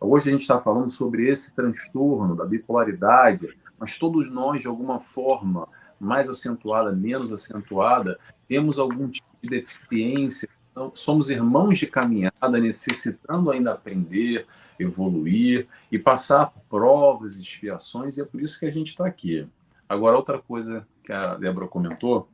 Hoje a gente está falando sobre esse transtorno da bipolaridade, mas todos nós, de alguma forma, mais acentuada, menos acentuada, temos algum tipo de deficiência. Então, somos irmãos de caminhada, necessitando ainda aprender, evoluir e passar por provas e expiações, e é por isso que a gente está aqui. Agora, outra coisa que a Débora comentou,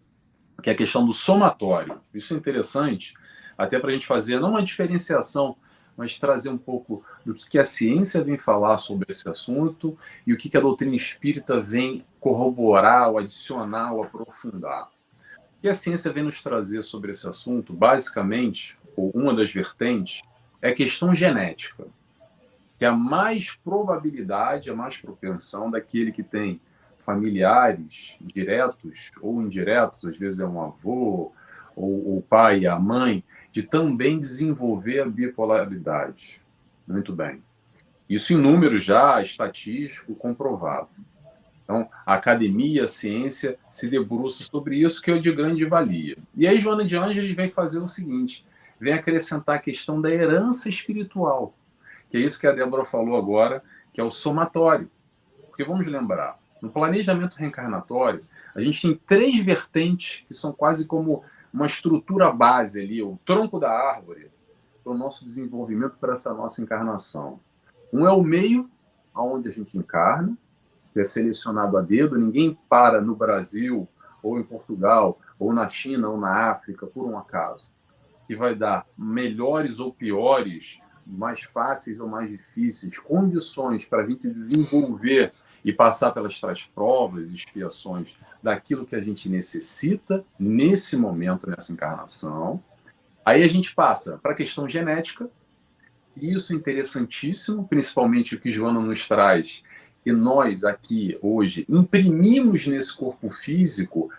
que é a questão do somatório. Isso é interessante, até para a gente fazer, não uma diferenciação, mas trazer um pouco do que a ciência vem falar sobre esse assunto e o que a doutrina espírita vem corroborar, ou adicionar, ou aprofundar. O que a ciência vem nos trazer sobre esse assunto, basicamente, ou uma das vertentes, é a questão genética, que a mais probabilidade, a mais propensão daquele que tem familiares diretos ou indiretos, às vezes é um avô, ou o pai e a mãe, de também desenvolver a bipolaridade. Muito bem. Isso em números já estatístico comprovado. Então, a academia, a ciência se debruça sobre isso, que é de grande valia. E aí, Joana de Ângeles vem fazer o seguinte, vem acrescentar a questão da herança espiritual, que é isso que a Débora falou agora, que é o somatório. Porque vamos lembrar, No planejamento reencarnatório, a gente tem 3 vertentes que são quase como uma estrutura base ali, o tronco da árvore, para o nosso desenvolvimento, para essa nossa encarnação. Um é o meio onde a gente encarna, que é selecionado a dedo, ninguém para no Brasil, ou em Portugal, ou na China, ou na África, por um acaso, que vai dar melhores ou piores, mais fáceis ou mais difíceis, condições para a gente desenvolver e passar pelas tais provas, expiações daquilo que a gente necessita nesse momento, nessa encarnação. Aí a gente passa para a questão genética, e isso é interessantíssimo, principalmente o que Joana nos traz, que nós aqui hoje imprimimos nesse corpo físico,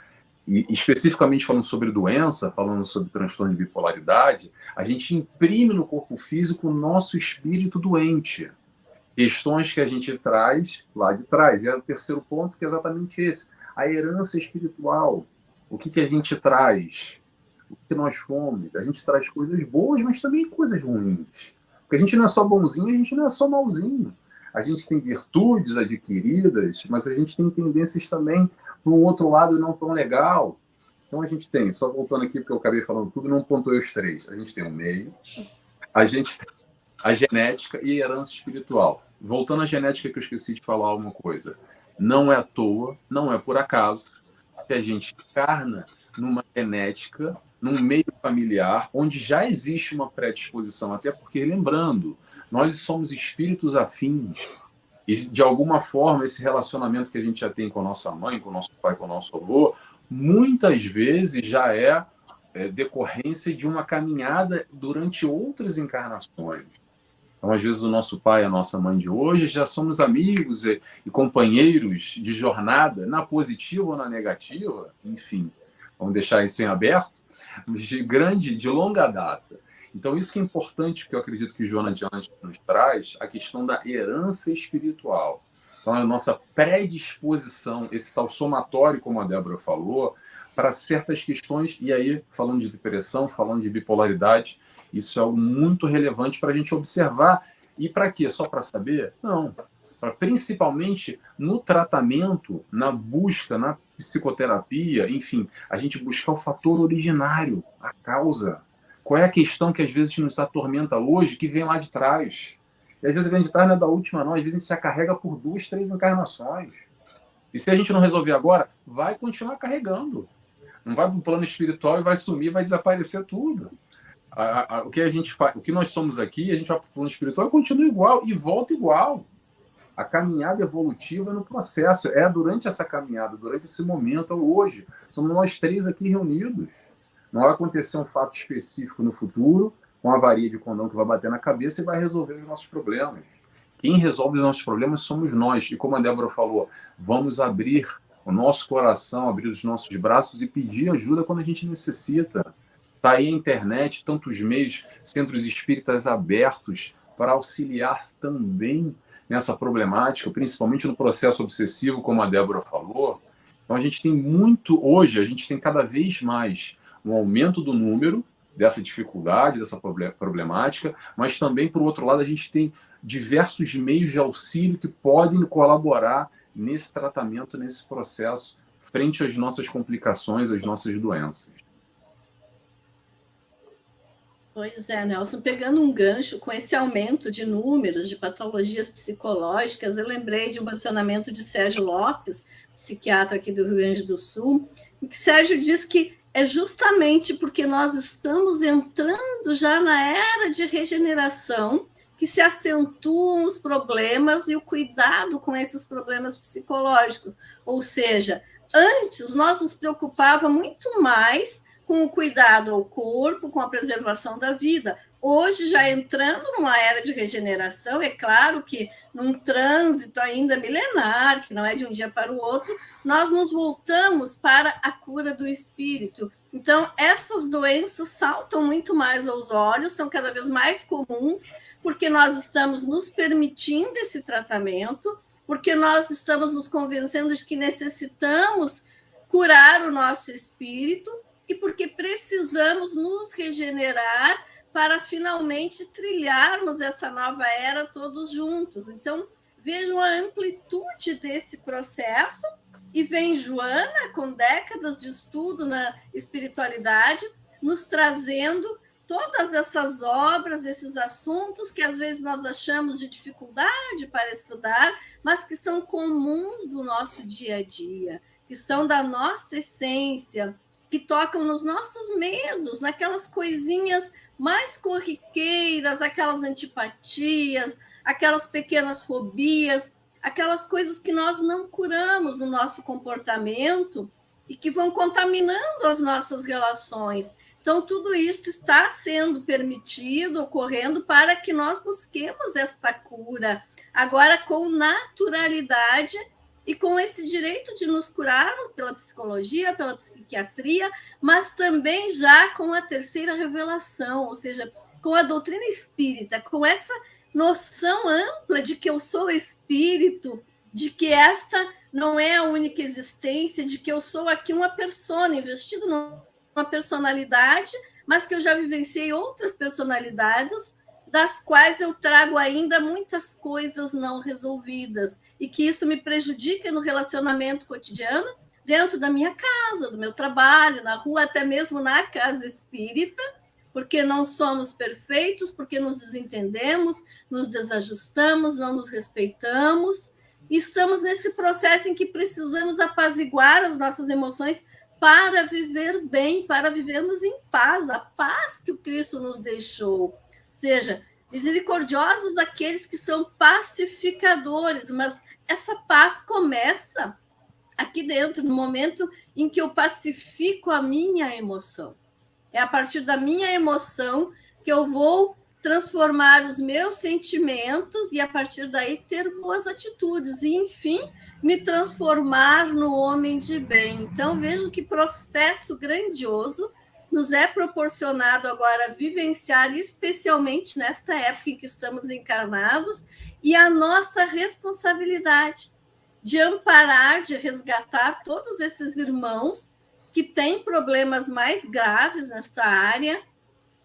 e especificamente falando sobre doença, falando sobre transtorno de bipolaridade, a gente imprime no corpo físico o nosso espírito doente. Questões que a gente traz lá de trás. E é o terceiro ponto, que é exatamente esse. A herança espiritual. O que a gente traz? O que nós fomos? A gente traz coisas boas, mas também coisas ruins. Porque a gente não é só bonzinho, a gente não é só malzinho. A gente tem virtudes adquiridas, mas a gente tem tendências também para um outro lado não tão legal. Então a gente tem, só voltando aqui, porque eu acabei falando tudo, não pontuei os 3. A gente tem o meio, a gente tem a genética e a herança espiritual. Voltando à genética, que eu esqueci de falar uma coisa. Não é à toa, não é por acaso, que a gente encarna numa genética, num meio familiar, onde já existe uma predisposição, até porque, lembrando, nós somos espíritos afins, e de alguma forma esse relacionamento que a gente já tem com a nossa mãe, com o nosso pai, com o nosso avô, muitas vezes já é decorrência de uma caminhada durante outras encarnações. Então, às vezes, o nosso pai e a nossa mãe de hoje já somos amigos e companheiros de jornada, na positiva ou na negativa, enfim, vamos deixar isso em aberto, de longa data. Então, isso que é importante, que eu acredito que Joana Diante nos traz, a questão da herança espiritual. Então, a nossa predisposição, esse tal somatório, como a Débora falou, para certas questões, e aí, falando de depressão, falando de bipolaridade, isso é algo muito relevante para a gente observar. E para quê? Só para saber? Não. Principalmente no tratamento, na busca, na psicoterapia, enfim, a gente buscar o fator originário, a causa. Qual é a questão que às vezes nos atormenta hoje, que vem lá de trás? E às vezes vem de trás não é da última, não. Às vezes a gente já carrega por 2, 3 encarnações. E se a gente não resolver agora, vai continuar carregando. Não vai para o plano espiritual e vai sumir, vai desaparecer tudo. O que a gente faz, o que nós somos aqui, a gente vai para o plano espiritual e continua igual, e volta igual. A caminhada evolutiva é no processo, é durante essa caminhada, durante esse momento, hoje. Somos nós 3 aqui reunidos. Não vai acontecer um fato específico no futuro, com a varia de condão que vai bater na cabeça e vai resolver os nossos problemas. Quem resolve os nossos problemas somos nós. E como a Débora falou, vamos abrir o nosso coração, abrir os nossos braços e pedir ajuda quando a gente necessita. Está aí a internet, tantos meios, centros espíritas abertos para auxiliar também nessa problemática, principalmente no processo obsessivo, como a Débora falou. Então, a gente tem muito, hoje, a gente tem cada vez mais um aumento do número dessa dificuldade, dessa problemática, mas também, por outro lado, a gente tem diversos meios de auxílio que podem colaborar nesse tratamento, nesse processo, frente às nossas complicações, às nossas doenças. Pois é, Nelson, pegando um gancho com esse aumento de números de patologias psicológicas, eu lembrei de um mencionamento de Sérgio Lopes, psiquiatra aqui do Rio Grande do Sul, em que Sérgio diz que é justamente porque nós estamos entrando já na era de regeneração que se acentuam os problemas e o cuidado com esses problemas psicológicos. Ou seja, antes nós nos preocupávamos muito mais com o cuidado ao corpo, com a preservação da vida. Hoje, já entrando numa era de regeneração, é claro que num trânsito ainda milenar, que não é de um dia para o outro, nós nos voltamos para a cura do espírito. Então, essas doenças saltam muito mais aos olhos, são cada vez mais comuns, porque nós estamos nos permitindo esse tratamento, porque nós estamos nos convencendo de que necessitamos curar o nosso espírito, e porque precisamos nos regenerar para finalmente trilharmos essa nova era todos juntos. Então, vejam a amplitude desse processo, e vem Joana, com décadas de estudo na espiritualidade, nos trazendo todas essas obras, esses assuntos que às vezes nós achamos de dificuldade para estudar, mas que são comuns do nosso dia a dia, que são da nossa essência, que tocam nos nossos medos, naquelas coisinhas mais corriqueiras, aquelas antipatias, aquelas pequenas fobias, aquelas coisas que nós não curamos no nosso comportamento e que vão contaminando as nossas relações. Então, tudo isso está sendo permitido, ocorrendo, para que nós busquemos esta cura, agora com naturalidade e com esse direito de nos curarmos pela psicologia, pela psiquiatria, mas também já com a terceira revelação, ou seja, com a doutrina espírita, com essa noção ampla de que eu sou espírito, de que esta não é a única existência, de que eu sou aqui uma persona, investido numa personalidade, mas que eu já vivenciei outras personalidades, das quais eu trago ainda muitas coisas não resolvidas, e que isso me prejudica no relacionamento cotidiano, dentro da minha casa, do meu trabalho, na rua, até mesmo na casa espírita, porque não somos perfeitos, porque nos desentendemos, nos desajustamos, não nos respeitamos, e estamos nesse processo em que precisamos apaziguar as nossas emoções para viver bem, para vivermos em paz, a paz que o Cristo nos deixou. Ou seja, misericordiosos aqueles que são pacificadores, mas essa paz começa aqui dentro, no momento em que eu pacifico a minha emoção. É a partir da minha emoção que eu vou transformar os meus sentimentos e, a partir daí, ter boas atitudes e, enfim, me transformar no homem de bem. Então, vejo que processo grandioso nos é proporcionado agora vivenciar, especialmente nesta época em que estamos encarnados, e a nossa responsabilidade de amparar, de resgatar todos esses irmãos que têm problemas mais graves nesta área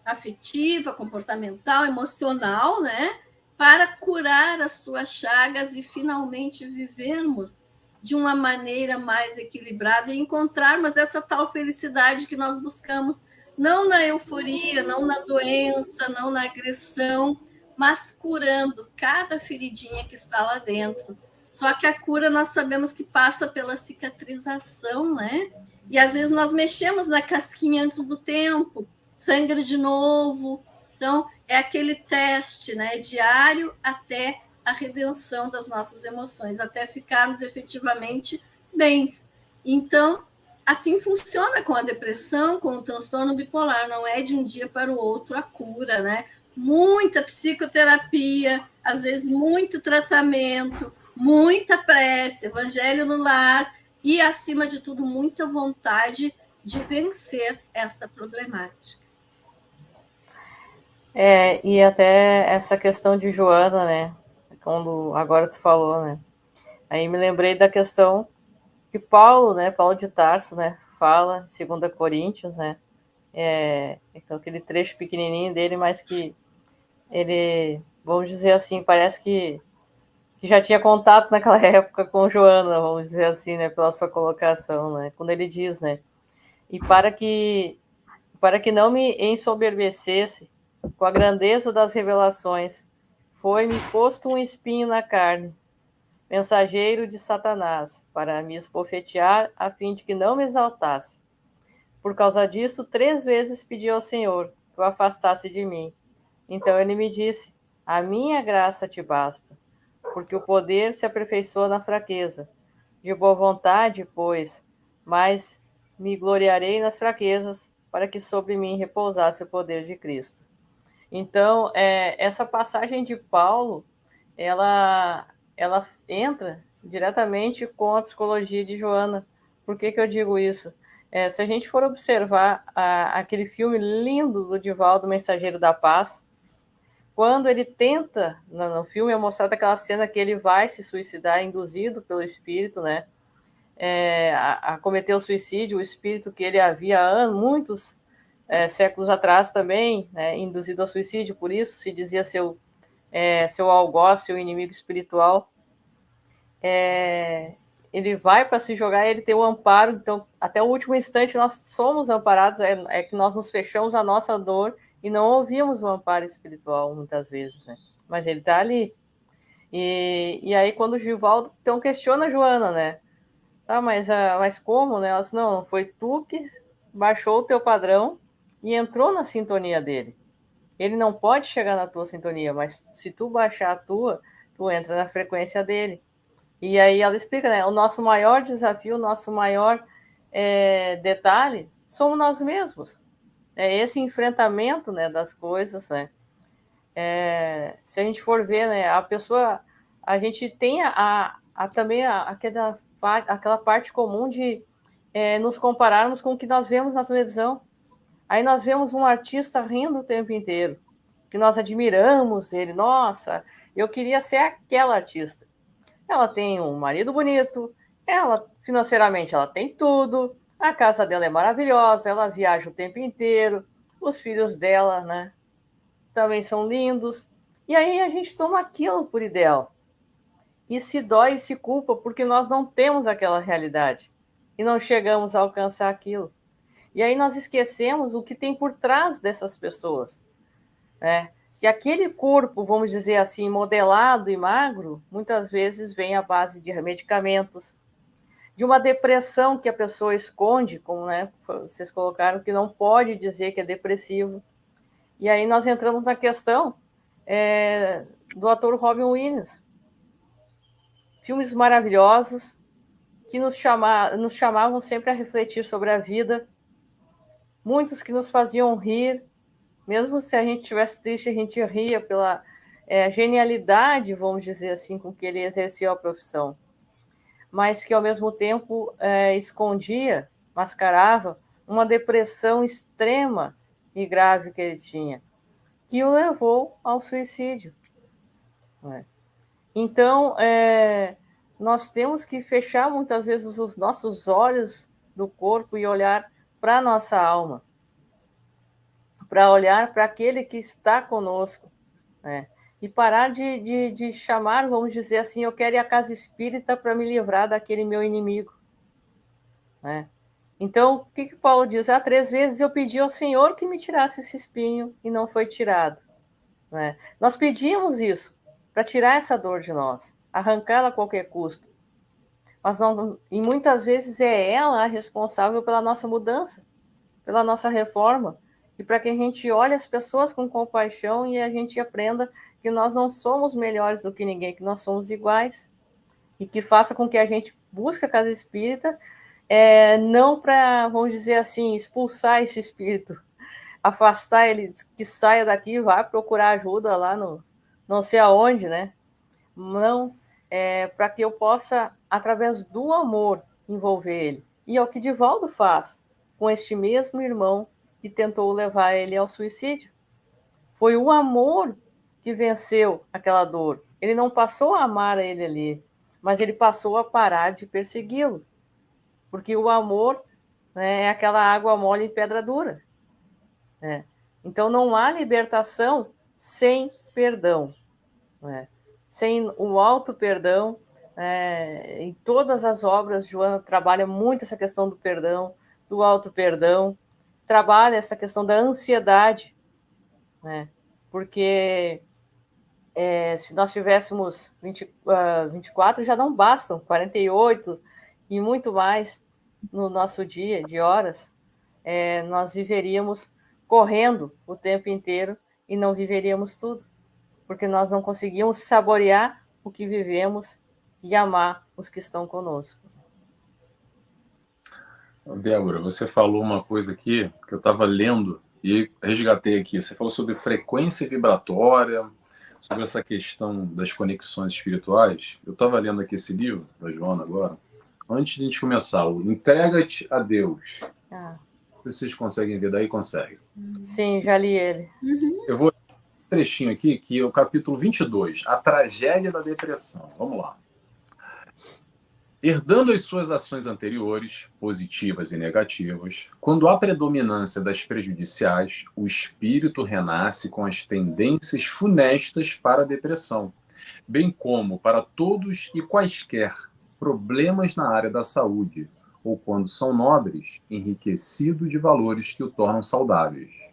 afetiva, comportamental, emocional, né? Para curar as suas chagas e finalmente vivermos de uma maneira mais equilibrada e encontrarmos essa tal felicidade que nós buscamos, não na euforia, não na doença, não na agressão, mas curando cada feridinha que está lá dentro. Só que a cura nós sabemos que passa pela cicatrização, né? E às vezes nós mexemos na casquinha antes do tempo, sangra de novo. Então, é aquele teste, né, diário até a redenção das nossas emoções, até ficarmos efetivamente bem. Então, assim funciona com a depressão, com o transtorno bipolar, não é de um dia para o outro a cura, né? Muita psicoterapia, às vezes muito tratamento, muita prece, evangelho no lar e, acima de tudo, muita vontade de vencer esta problemática. E até essa questão de Joana, né? Quando agora tu falou, né? Aí me lembrei da questão que Paulo, né? Paulo de Tarso, né? Fala, 2 Coríntios, né? Aquele trecho pequenininho dele, mas que ele, vamos dizer assim, parece que já tinha contato naquela época com Joana, vamos dizer assim, né? Pela sua colocação, né? Quando ele diz, né? E para que não me ensoberbecesse com a grandeza das revelações, foi-me posto um espinho na carne, mensageiro de Satanás, para me esbofetear, a fim de que não me exaltasse. Por causa disso, 3 vezes pedi ao Senhor que o afastasse de mim. Então ele me disse: a minha graça te basta, porque o poder se aperfeiçoa na fraqueza. De boa vontade, pois, mas me gloriarei nas fraquezas, para que sobre mim repousasse o poder de Cristo. Então, essa passagem de Paulo, ela entra diretamente com a psicologia de Joana. Por que eu digo isso? Se a gente for observar aquele filme lindo do Divaldo, Mensageiro da Paz, quando ele tenta, no filme é mostrada aquela cena que ele vai se suicidar, induzido pelo espírito, né? A cometer o suicídio, o espírito que ele havia há muitos séculos atrás também, né, induzido ao suicídio, por isso se dizia seu algoz, seu inimigo espiritual. ele vai para se jogar, ele tem o amparo, então até o último instante nós somos amparados, é que nós nos fechamos a nossa dor e não ouvimos o amparo espiritual muitas vezes, né? Mas ele está ali. E aí quando o Givaldo, então questiona a Joana, né? Ah, mas como, né? Ela disse, não, foi tu que baixou o teu padrão e entrou na sintonia dele. Ele não pode chegar na tua sintonia, mas se tu baixar a tua, tu entra na frequência dele. E aí ela explica, né? O nosso maior desafio, o nosso maior detalhe, somos nós mesmos. É esse enfrentamento, né, das coisas, né? Se a gente for ver, né, a pessoa, a gente tem também aquela parte comum de nos compararmos com o que nós vemos na televisão. Aí nós vemos um artista rindo o tempo inteiro, que nós admiramos ele. Nossa, eu queria ser aquela artista. Ela tem um marido bonito, ela financeiramente ela tem tudo, a casa dela é maravilhosa, ela viaja o tempo inteiro, os filhos dela, né, também são lindos. E aí a gente toma aquilo por ideal. E se dói e se culpa porque nós não temos aquela realidade e não chegamos a alcançar aquilo. E aí nós esquecemos o que tem por trás dessas pessoas, né? Que aquele corpo, vamos dizer assim, modelado e magro, muitas vezes vem à base de medicamentos, de uma depressão que a pessoa esconde, como, né, vocês colocaram, que não pode dizer que é depressivo. E aí nós entramos na questão do ator Robin Williams. Filmes maravilhosos que nos chamavam sempre a refletir sobre a vida, muitos que nos faziam rir, mesmo se a gente estivesse triste, a gente ria pela genialidade, vamos dizer assim, com que ele exercia a profissão, mas que, ao mesmo tempo, escondia, mascarava uma depressão extrema e grave que ele tinha, que o levou ao suicídio. Então, nós temos que fechar, muitas vezes, os nossos olhos do corpo e olhar para a nossa alma, para olhar para aquele que está conosco, né? E parar de chamar, vamos dizer assim, eu quero ir à casa espírita para me livrar daquele meu inimigo, né? Então, o que Paulo diz? 3 vezes eu pedi ao Senhor que me tirasse esse espinho e não foi tirado, né? Nós pedimos isso para tirar essa dor de nós, arrancá-la a qualquer custo. Mas não, e muitas vezes é ela a responsável pela nossa mudança, pela nossa reforma, e para que a gente olhe as pessoas com compaixão e a gente aprenda que nós não somos melhores do que ninguém, que nós somos iguais, e que faça com que a gente busque a casa espírita, não para, vamos dizer assim, expulsar esse espírito, afastar ele, que saia daqui e vá procurar ajuda lá no não sei aonde, né? Não, para que eu possa, através do amor, envolver ele. E é o que Divaldo faz com este mesmo irmão que tentou levar ele ao suicídio. Foi o amor que venceu aquela dor. Ele não passou a amar ele ali, mas ele passou a parar de persegui-lo. Porque o amor, né, é aquela água mole em pedra dura, né? Então não há libertação sem perdão, né? Sem o auto-perdão. Em todas as obras, Joana trabalha muito essa questão do perdão, do auto-perdão, trabalha essa questão da ansiedade, né? Porque se nós tivéssemos 24, já não bastam, 48 e muito mais no nosso dia de horas, nós viveríamos correndo o tempo inteiro e não viveríamos tudo, porque nós não conseguimos saborear o que vivemos e amar os que estão conosco. Débora, você falou uma coisa aqui que eu estava lendo e resgatei aqui. Você falou sobre frequência vibratória, sobre essa questão das conexões espirituais. Eu estava lendo aqui esse livro da Joana agora, antes de a gente começar, o Entrega-te a Deus. Se vocês conseguem ver daí, conseguem. Sim, já li ele. Eu vou ler um trechinho aqui, que é o capítulo 22, A Tragédia da Depressão. Vamos lá. Herdando as suas ações anteriores, positivas e negativas, quando há predominância das prejudiciais, o espírito renasce com as tendências funestas para a depressão, bem como para todos e quaisquer problemas na área da saúde, ou quando são nobres, enriquecido de valores que o tornam saudáveis.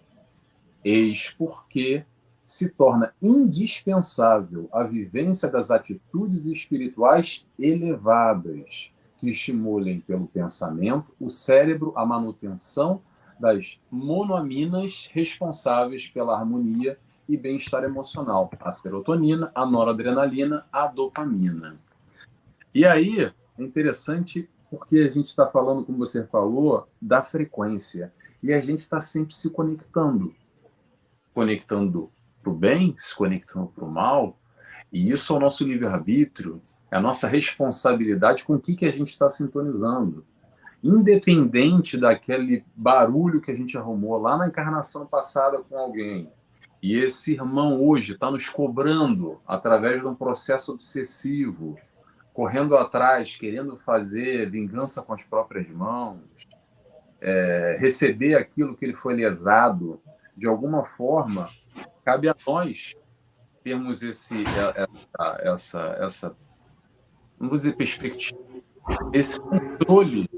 Eis porque se torna indispensável a vivência das atitudes espirituais elevadas, que estimulem pelo pensamento o cérebro à manutenção das monoaminas responsáveis pela harmonia e bem-estar emocional, a serotonina, a noradrenalina, a dopamina. E aí, é interessante porque a gente está falando, como você falou, da frequência. E a gente está sempre se conectando para o bem, se conectando para o mal, e isso é o nosso livre-arbítrio, é a nossa responsabilidade com o que a gente está sintonizando. Independente daquele barulho que a gente arrumou lá na encarnação passada com alguém, e esse irmão hoje está nos cobrando através de um processo obsessivo, correndo atrás, querendo fazer vingança com as próprias mãos, receber aquilo que ele foi lesado, de alguma forma, cabe a nós termos essa não vou dizer perspectiva, esse controle,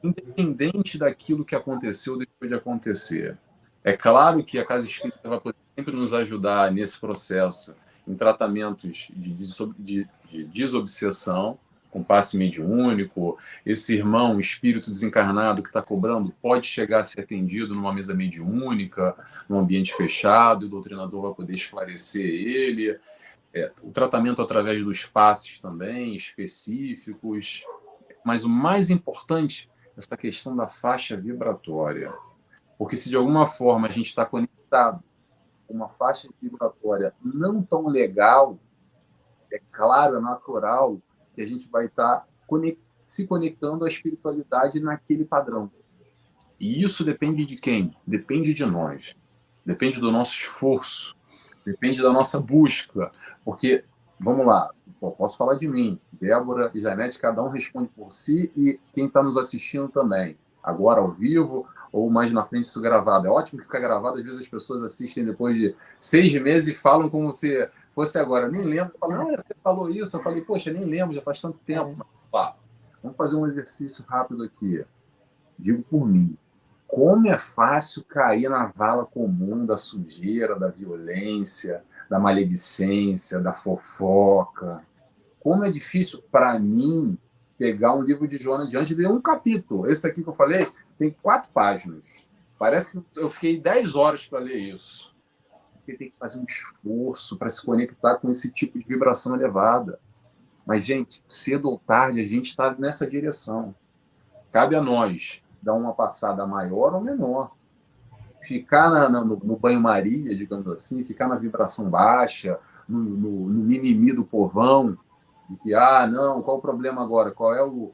independente daquilo que aconteceu ou deixou de acontecer. É claro que a Casa Espírita vai poder sempre nos ajudar nesse processo, em tratamentos de desobsessão, com passe mediúnico. Esse irmão, espírito desencarnado que está cobrando, pode chegar a ser atendido numa mesa mediúnica, num ambiente fechado, e o doutrinador vai poder esclarecer ele. O tratamento através dos passes também, específicos. Mas o mais importante é essa questão da faixa vibratória. Porque se de alguma forma a gente está conectado com uma faixa vibratória não tão legal, é claro, é natural que a gente vai estar se conectando à espiritualidade naquele padrão. E isso depende de quem? Depende de nós. Depende do nosso esforço. Depende da nossa busca. Porque, vamos lá, posso falar de mim, Débora e Janete, cada um responde por si e quem está nos assistindo também. Agora ao vivo ou mais na frente isso gravado. É ótimo que fica gravado, às vezes as pessoas assistem depois de 6 meses e falam como se fosse agora. Eu nem lembro, falam, você falou isso. Eu falei, poxa, nem lembro, já faz tanto tempo. Mas, vamos fazer um exercício rápido aqui. Digo por mim, como é fácil cair na vala comum da sujeira, da violência, da maledicência, da fofoca. Como é difícil para mim pegar um livro de Joana de Anjos e ler um capítulo. Esse aqui que eu falei tem 4 páginas. Parece que eu fiquei 10 horas para ler isso. Porque tem que fazer um esforço para se conectar com esse tipo de vibração elevada. Mas, gente, cedo ou tarde a gente está nessa direção. Cabe a nós dar uma passada maior ou menor. Ficar no banho-maria, digamos assim, ficar na vibração baixa, no mimimi do povão, de que, não, qual o problema agora? Qual é o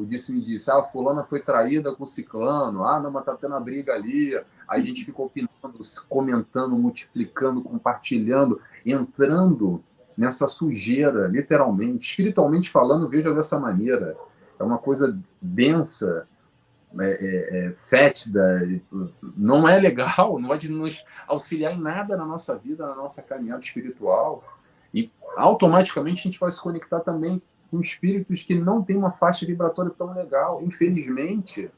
disse-me-disse? Fulana foi traída com ciclano, não, mas tá tendo a briga ali. Aí a gente fica opinando, comentando, multiplicando, compartilhando, entrando nessa sujeira, literalmente. Espiritualmente falando, veja dessa maneira. É uma coisa densa, fétida, não é legal, não vai nos auxiliar em nada na nossa vida, na nossa caminhada espiritual. E automaticamente a gente vai se conectar também com espíritos que não têm uma faixa vibratória tão legal. Infelizmente,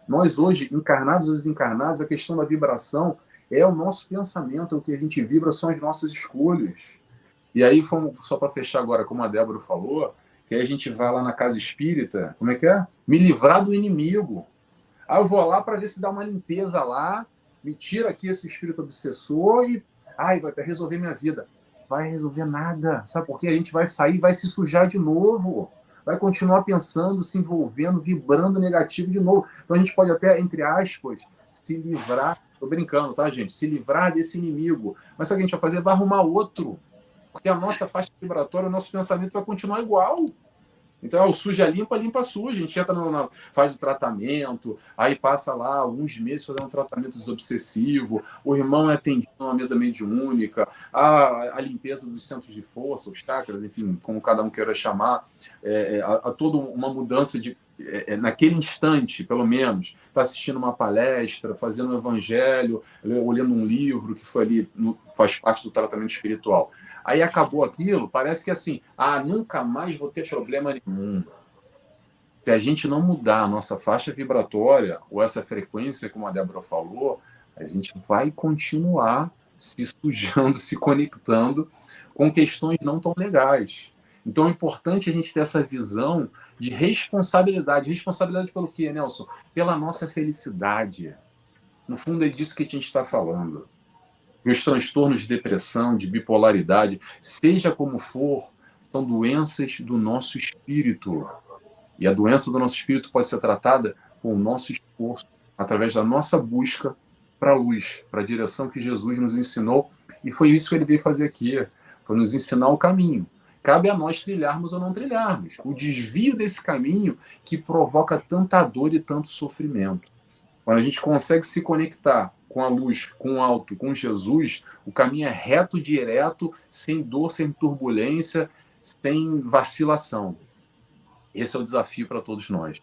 nós hoje, encarnados ou desencarnados, a questão da vibração é o nosso pensamento, é o que a gente vibra, são as nossas escolhas. E aí, só para fechar agora, como a Débora falou, que aí a gente vai lá na casa espírita, como é que é? Me livrar do inimigo. Eu vou lá para ver se dá uma limpeza lá, me tira aqui esse espírito obsessor e vai resolver minha vida. Vai resolver nada. Sabe por quê? A gente vai sair, vai se sujar de novo. Vai continuar pensando, se envolvendo, vibrando negativo de novo. Então a gente pode até, entre aspas, se livrar. Tô brincando, tá, gente? Se livrar desse inimigo. Mas sabe o que a gente vai fazer? Vai arrumar outro. Porque a nossa faixa vibratória, o nosso pensamento vai continuar igual. Então, suja limpa, limpa suja. A gente entra faz o tratamento, aí passa lá alguns meses fazendo um tratamento desobsessivo, o irmão é atendido numa mesa mediúnica, a limpeza dos centros de força, os chakras, enfim, como cada um queira chamar, a toda uma mudança de naquele instante, pelo menos, está assistindo uma palestra, fazendo um evangelho, ou lendo um livro que foi ali, faz parte do tratamento espiritual. Aí acabou aquilo, parece que assim, nunca mais vou ter problema nenhum. Se a gente não mudar a nossa faixa vibratória, ou essa frequência, como a Débora falou, a gente vai continuar se sujando, se conectando com questões não tão legais. Então é importante a gente ter essa visão de responsabilidade. Responsabilidade pelo quê, Nelson? Pela nossa felicidade. No fundo é disso que a gente está falando. Os transtornos de depressão, de bipolaridade, seja como for, são doenças do nosso espírito. E a doença do nosso espírito pode ser tratada com o nosso esforço, através da nossa busca para a luz, para a direção que Jesus nos ensinou. E foi isso que ele veio fazer aqui, foi nos ensinar o caminho. Cabe a nós trilharmos ou não trilharmos. O desvio desse caminho que provoca tanta dor e tanto sofrimento. Quando a gente consegue se conectar com a luz, com o alto, com Jesus, o caminho é reto, direto, sem dor, sem turbulência, sem vacilação. Esse é o desafio para todos nós.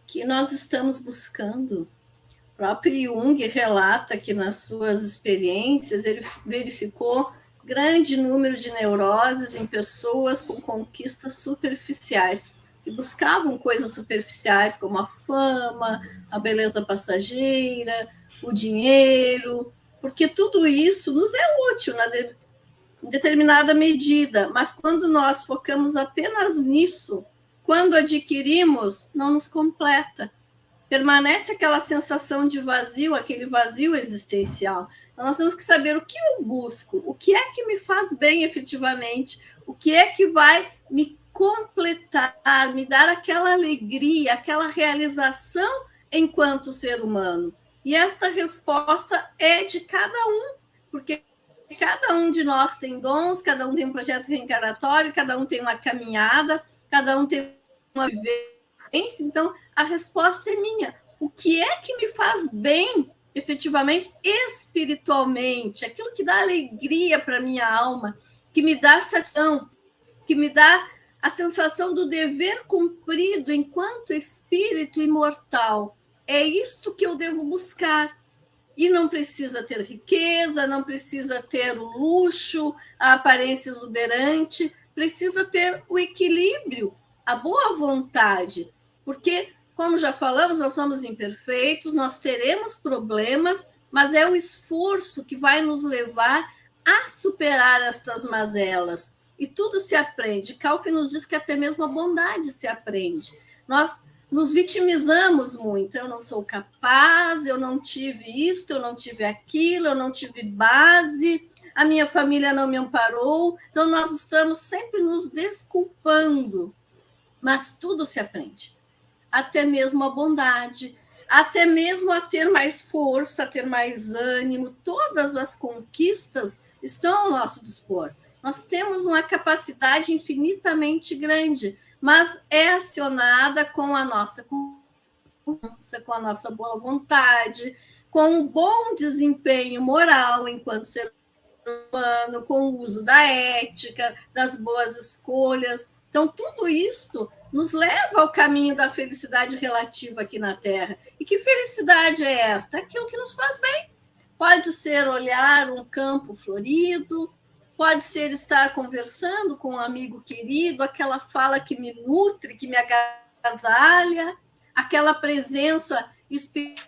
Que nós estamos buscando. O próprio Jung relata que nas suas experiências ele verificou grande número de neuroses em pessoas com conquistas superficiais, que buscavam coisas superficiais como a fama, a beleza passageira, o dinheiro, porque tudo isso nos é útil em determinada medida, mas quando nós focamos apenas nisso, quando adquirimos, não nos completa. Permanece aquela sensação de vazio, aquele vazio existencial. Então, nós temos que saber o que eu busco, o que é que me faz bem efetivamente, o que é que vai me completar, me dar aquela alegria, aquela realização enquanto ser humano. E esta resposta é de cada um, porque cada um de nós tem dons, cada um tem um projeto reencarnatório, cada um tem uma caminhada, cada um tem uma vivência. Então, a resposta é minha. O que é que me faz bem, efetivamente, espiritualmente? Aquilo que dá alegria para a minha alma, que me dá satisfação, que me dá a sensação do dever cumprido enquanto espírito imortal. É isto que eu devo buscar. E não precisa ter riqueza, não precisa ter o luxo, a aparência exuberante, precisa ter o equilíbrio, a boa vontade, porque, como já falamos, nós somos imperfeitos, nós teremos problemas, mas é o esforço que vai nos levar a superar estas mazelas. E tudo se aprende. Calvin nos diz que até mesmo a bondade se aprende. Nós nos vitimizamos muito. Eu não sou capaz, eu não tive isto, eu não tive aquilo, eu não tive base, a minha família não me amparou. Então, nós estamos sempre nos desculpando. Mas tudo se aprende. Até mesmo a bondade, até mesmo a ter mais força, a ter mais ânimo. Todas as conquistas estão ao nosso dispor. Nós temos uma capacidade infinitamente grande, mas é acionada com a nossa confiança, com a nossa boa vontade, com um bom desempenho moral enquanto ser humano, com o uso da ética, das boas escolhas. Então, tudo isto nos leva ao caminho da felicidade relativa aqui na Terra. E que felicidade é esta? Aquilo que nos faz bem. Pode ser olhar um campo florido, pode ser estar conversando com um amigo querido, aquela fala que me nutre, que me agasalha, aquela presença espiritual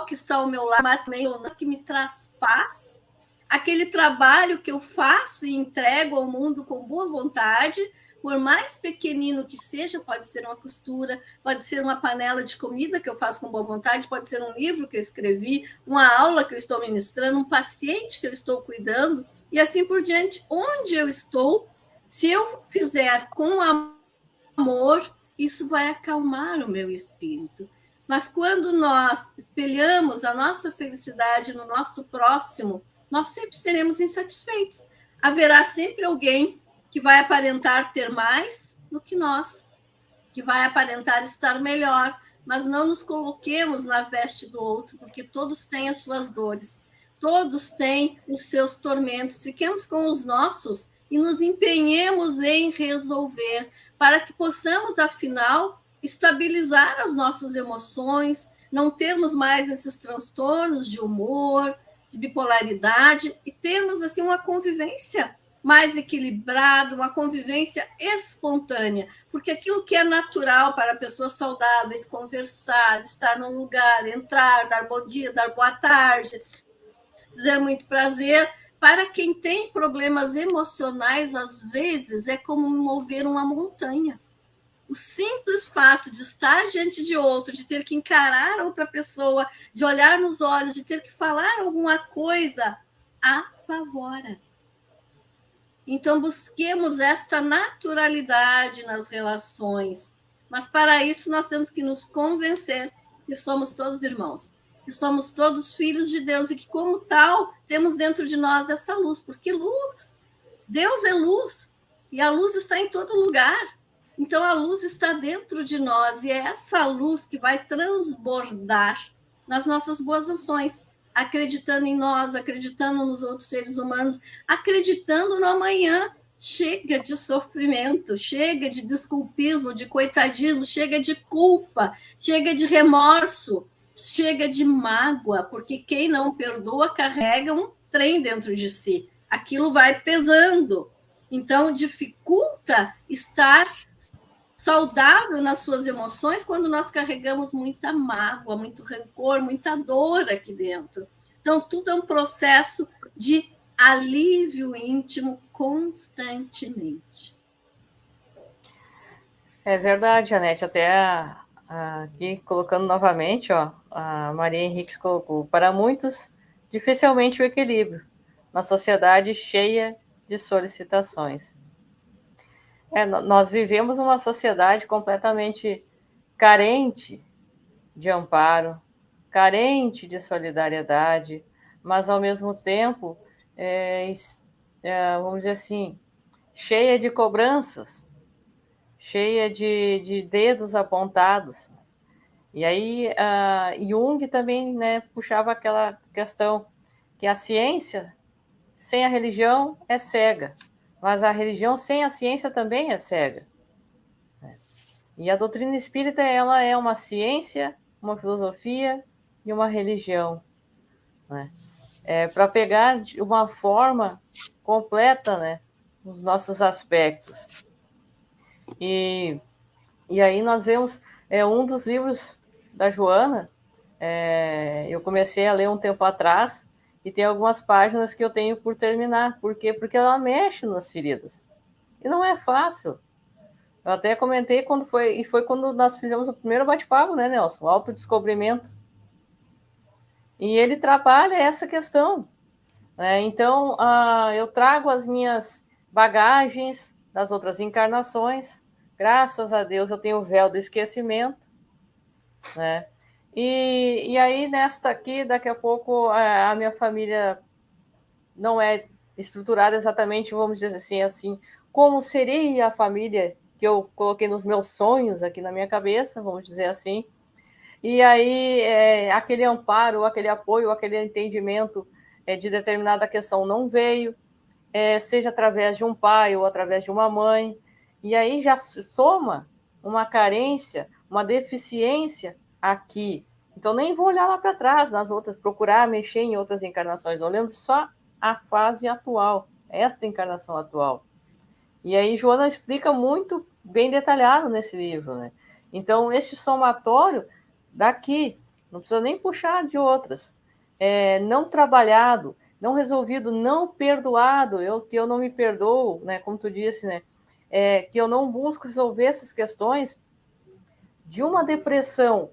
que está ao meu lado, que me traz paz, aquele trabalho que eu faço e entrego ao mundo com boa vontade, por mais pequenino que seja, pode ser uma costura, pode ser uma panela de comida que eu faço com boa vontade, pode ser um livro que eu escrevi, uma aula que eu estou ministrando, um paciente que eu estou cuidando, e assim por diante. Onde eu estou, se eu fizer com amor, isso vai acalmar o meu espírito. Mas quando nós espelhamos a nossa felicidade no nosso próximo, nós sempre seremos insatisfeitos. Haverá sempre alguém que vai aparentar ter mais do que nós, que vai aparentar estar melhor, mas não nos coloquemos na veste do outro, porque todos têm as suas dores, todos têm os seus tormentos, fiquemos com os nossos e nos empenhemos em resolver, para que possamos, afinal, estabilizar as nossas emoções, não termos mais esses transtornos de humor, de bipolaridade, e termos assim uma convivência mais equilibrada, uma convivência espontânea, porque aquilo que é natural para pessoas saudáveis, conversar, estar num lugar, entrar, dar bom dia, dar boa tarde, dizer muito prazer, para quem tem problemas emocionais, às vezes é como mover uma montanha. O simples fato de estar diante de outro, de ter que encarar outra pessoa, de olhar nos olhos, de ter que falar alguma coisa, apavora. Então, busquemos esta naturalidade nas relações. Mas, para isso, nós temos que nos convencer que somos todos irmãos, que somos todos filhos de Deus e que, como tal, temos dentro de nós essa luz. Porque luz, Deus é luz, e a luz está em todo lugar. Então, a luz está dentro de nós, e é essa luz que vai transbordar nas nossas boas ações, acreditando em nós, acreditando nos outros seres humanos, acreditando no amanhã. Chega de sofrimento, chega de desculpismo, de coitadismo, chega de culpa, chega de remorso, chega de mágoa, porque quem não perdoa carrega um trem dentro de si. Aquilo vai pesando. Então, dificulta estar saudável nas suas emoções quando nós carregamos muita mágoa, muito rancor, muita dor aqui dentro. Então, tudo é um processo de alívio íntimo constantemente. É verdade, Janete. Até aqui colocando novamente, ó, a Maria Henriques colocou: para muitos, dificilmente o equilíbrio na sociedade cheia de solicitações. Nós vivemos uma sociedade completamente carente de amparo, carente de solidariedade, mas, ao mesmo tempo, vamos dizer assim, cheia de cobranças, cheia de dedos apontados. E aí, Jung também, né, puxava aquela questão que a ciência sem a religião é cega, mas a religião sem a ciência também é cega. E a doutrina espírita, ela é uma ciência, uma filosofia e uma religião, né? Para pegar de uma forma completa, né, os nossos aspectos. E aí nós vemos um dos livros da Joana, eu comecei a ler um tempo atrás, e tem algumas páginas que eu tenho por terminar. Por quê? Porque ela mexe nas feridas. E não é fácil. Eu até comentei quando foi, e foi quando nós fizemos o primeiro bate-papo, né, Nelson? O autodescobrimento. E ele trabalha essa questão, né? Então, eu trago as minhas bagagens das outras encarnações. Graças a Deus eu tenho o véu do esquecimento, né? E aí, nesta aqui, daqui a pouco, a minha família não é estruturada exatamente, vamos dizer assim, como seria a família que eu coloquei nos meus sonhos aqui na minha cabeça, vamos dizer assim. E aí, aquele amparo, aquele apoio, aquele entendimento de determinada questão não veio, seja através de um pai ou através de uma mãe. E aí já soma uma carência, uma deficiência aqui. Então, nem vou olhar lá para trás, nas outras, procurar mexer em outras encarnações, olhando só a fase atual, esta encarnação atual. E aí, Joana explica muito bem detalhado nesse livro, né? Então, este somatório daqui, não precisa nem puxar de outras, não trabalhado, não resolvido, não perdoado, que eu não me perdoo, né? Como tu disse, né? Que eu não busco resolver essas questões, de uma depressão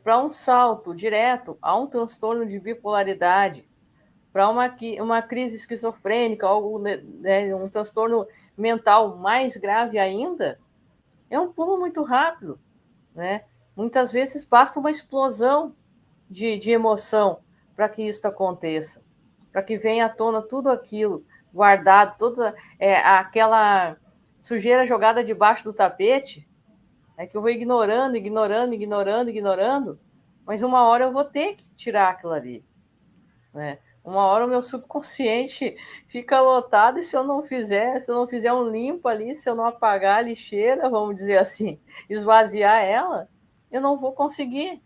para um salto direto a um transtorno de bipolaridade, para uma crise esquizofrênica, algo, né, um transtorno mental mais grave ainda, é um pulo muito rápido, né? Muitas vezes basta uma explosão de emoção para que isso aconteça, para que venha à tona tudo aquilo guardado, toda aquela sujeira jogada debaixo do tapete, que eu vou ignorando, mas uma hora eu vou ter que tirar aquilo ali, né? Uma hora o meu subconsciente fica lotado e se eu não fizer um limpo ali, se eu não apagar a lixeira, vamos dizer assim, esvaziar ela, eu não vou conseguir.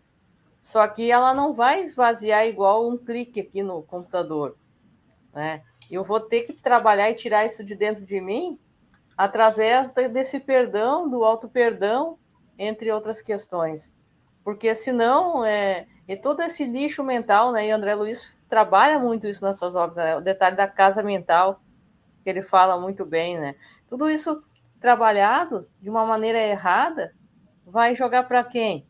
Só que ela não vai esvaziar igual um clique aqui no computador, né? Eu vou ter que trabalhar e tirar isso de dentro de mim através desse perdão, do auto-perdão, entre outras questões. Porque senão, e todo esse lixo mental, né? E André Luiz trabalha muito isso nas suas obras, né? O detalhe da casa mental, que ele fala muito bem, né? Tudo isso trabalhado de uma maneira errada, vai jogar para quem?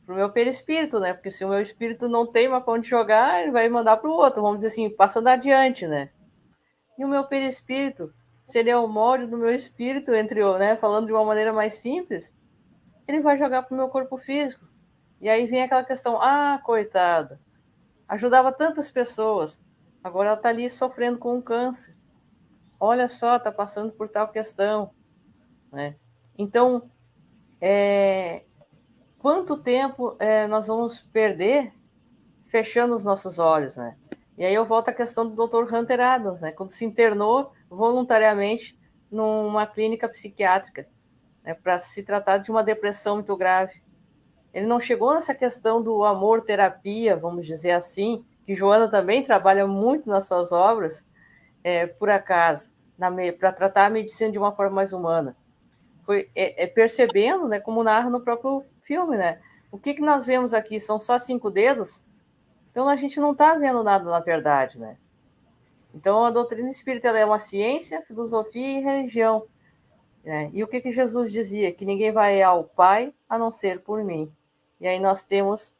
Para o meu perispírito, né? Porque se o meu espírito não tem uma onde jogar, ele vai mandar para o outro, vamos dizer assim, passando adiante, né? E o meu perispírito, se ele é o molde do meu espírito, né? Falando de uma maneira mais simples, ele vai jogar para o meu corpo físico. E aí vem aquela questão, coitada, ajudava tantas pessoas, agora ela está ali sofrendo com um câncer. Olha só, está passando por tal questão, né? Então, quanto tempo nós vamos perder fechando os nossos olhos, né? E aí eu volto à questão do Dr. Hunter Adams, né? Quando se internou voluntariamente numa clínica psiquiátrica, né? Para se tratar de uma depressão muito grave. Ele não chegou nessa questão do amor-terapia, vamos dizer assim, que Joana também trabalha muito nas suas obras, por acaso, para tratar a medicina de uma forma mais humana. Foi percebendo, né, como narra no próprio filme, né? O que nós vemos aqui são só 5 dedos, então a gente não está vendo nada na verdade, né? Então a doutrina espírita ela é uma ciência, filosofia e religião, né? E o que Jesus dizia? Que ninguém vai ao Pai a não ser por mim. E aí nós temos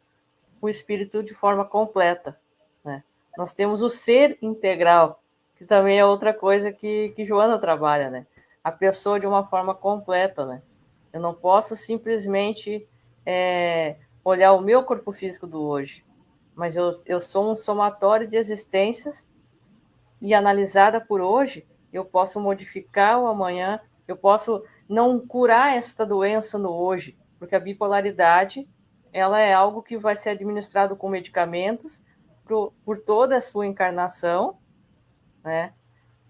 o espírito de forma completa, né? Nós temos o ser integral, que também é outra coisa que Joana trabalha, né? A pessoa de uma forma completa, né? Eu não posso simplesmente olhar o meu corpo físico do hoje, mas eu sou um somatório de existências e analisada por hoje, eu posso modificar o amanhã, eu posso não curar esta doença no hoje, porque a bipolaridade ela é algo que vai ser administrado com medicamentos por toda a sua encarnação, né?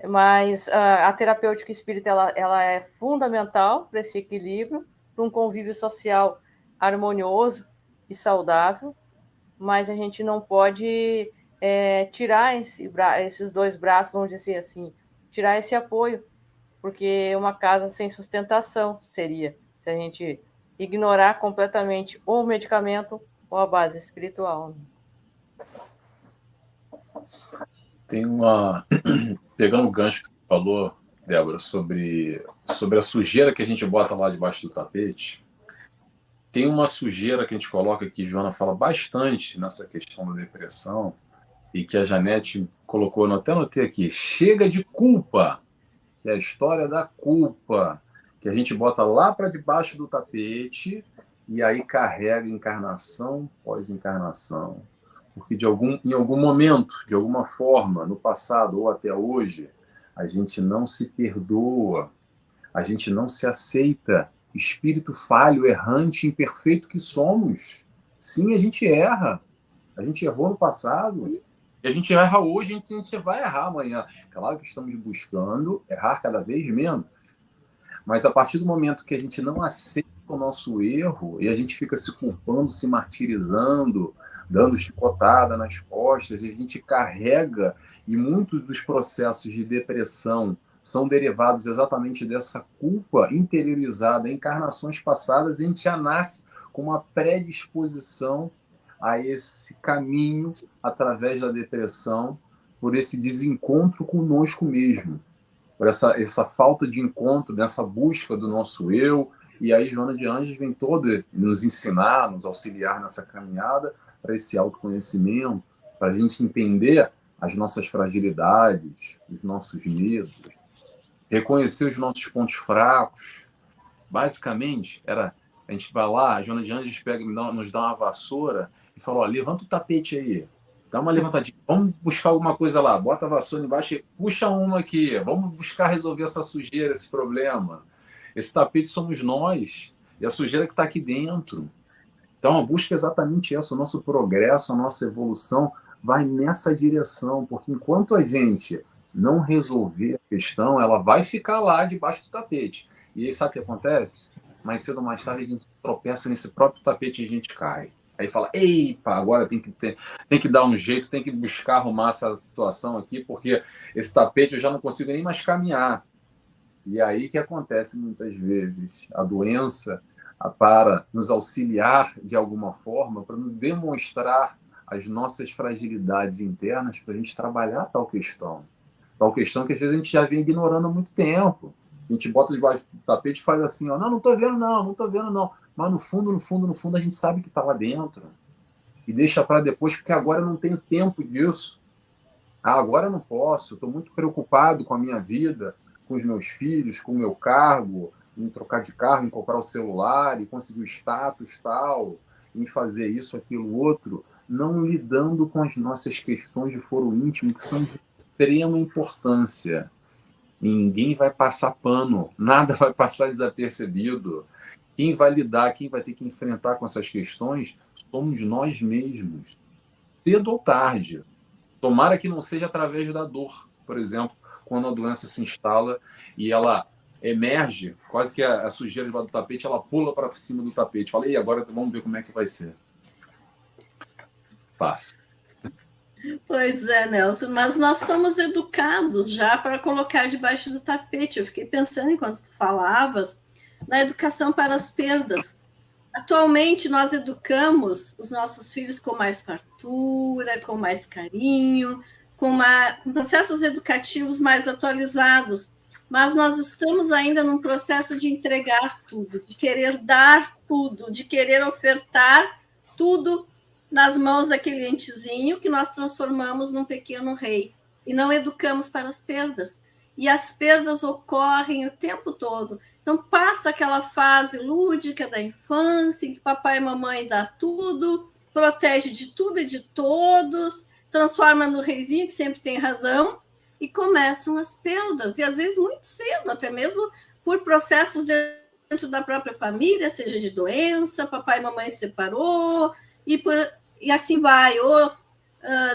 Mas a terapêutica espírita ela é fundamental para esse equilíbrio, para um convívio social harmonioso e saudável, mas a gente não pode tirar esses dois braços, vamos dizer assim, tirar esse apoio, porque uma casa sem sustentação seria se a gente ignorar completamente ou o medicamento ou a base espiritual. Tem pegando o gancho que você falou, Débora, sobre a sujeira que a gente bota lá debaixo do tapete. Tem uma sujeira que a gente coloca que Joana fala bastante nessa questão da depressão e que a Janete colocou, até notei aqui, chega de culpa, que é a história da culpa, que a gente bota lá para debaixo do tapete e aí carrega encarnação pós encarnação. Porque em algum momento, de alguma forma, no passado ou até hoje, a gente não se perdoa, a gente não se aceita. Espírito falho, errante, imperfeito que somos. Sim, a gente erra. A gente errou no passado e a gente erra hoje, a gente vai errar amanhã. Claro que estamos buscando errar cada vez menos, mas a partir do momento que a gente não aceita o nosso erro e a gente fica se culpando, se martirizando, dando chicotada nas costas, e a gente carrega, e muitos dos processos de depressão são derivados exatamente dessa culpa interiorizada em encarnações passadas, e a gente já nasce com uma predisposição a esse caminho através da depressão, por esse desencontro conosco mesmo, por essa falta de encontro, nessa busca do nosso eu. E aí Joana de Anjos vem toda nos ensinar, nos auxiliar nessa caminhada para esse autoconhecimento, para a gente entender as nossas fragilidades, os nossos medos, reconhecer os nossos pontos fracos. Basicamente, a gente vai lá, a Joana de Anjos nos dá uma vassoura e fala, ó, levanta o tapete aí, dá uma levantadinha, vamos buscar alguma coisa lá, bota a vassoura embaixo e puxa uma aqui, vamos buscar resolver essa sujeira, esse problema. Esse tapete somos nós, e a sujeira que está aqui dentro. Então, a busca é exatamente essa, o nosso progresso, a nossa evolução vai nessa direção, porque enquanto a gente não resolver a questão, ela vai ficar lá debaixo do tapete. E aí sabe o que acontece? Mais cedo ou mais tarde a gente tropeça nesse próprio tapete e a gente cai. Aí fala, eita, agora tem que dar um jeito, tem que buscar arrumar essa situação aqui, porque esse tapete eu já não consigo nem mais caminhar. E aí que acontece muitas vezes a doença para nos auxiliar de alguma forma, para nos demonstrar as nossas fragilidades internas, para a gente trabalhar tal questão. Tal questão que às vezes a gente já vem ignorando há muito tempo. A gente bota debaixo do tapete e faz assim, ó, não estou vendo não, não estou vendo não. Mas no fundo, a gente sabe que está lá dentro. E deixa para depois, porque agora eu não tenho tempo disso. Agora eu não posso, estou muito preocupado com a minha vida, com os meus filhos, com o meu cargo, em trocar de carro, em comprar o celular, e conseguir o status tal, em fazer isso, aquilo, outro, não lidando com as nossas questões de foro íntimo, que são de extrema importância. Ninguém vai passar pano, nada vai passar desapercebido. Quem vai lidar, quem vai ter que enfrentar com essas questões, somos nós mesmos, cedo ou tarde. Tomara que não seja através da dor, por exemplo, quando a doença se instala e ela emerge, quase que a sujeira debaixo do tapete, ela pula para cima do tapete. Falei, agora vamos ver como é que vai ser. Passa. Pois é, Nelson, mas nós somos educados já para colocar debaixo do tapete. Eu fiquei pensando, enquanto tu falavas, na educação para as perdas. Atualmente, nós educamos os nossos filhos com mais fartura, com mais carinho, com processos educativos mais atualizados, mas nós estamos ainda num processo de entregar tudo, de querer dar tudo, de querer ofertar tudo nas mãos daquele entezinho que nós transformamos num pequeno rei, e não educamos para as perdas. E as perdas ocorrem o tempo todo. Então, passa aquela fase lúdica da infância, em que papai e mamãe dá tudo, protege de tudo e de todos, transforma no reizinho, que sempre tem razão, e começam as perdas. E, às vezes, muito cedo, até mesmo por processos dentro da própria família, seja de doença, papai e mamãe se separou, e assim vai, ou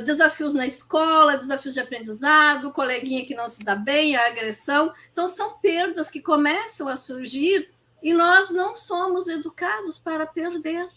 desafios na escola, desafios de aprendizado, coleguinha que não se dá bem, a agressão. Então, são perdas que começam a surgir e nós não somos educados para perder.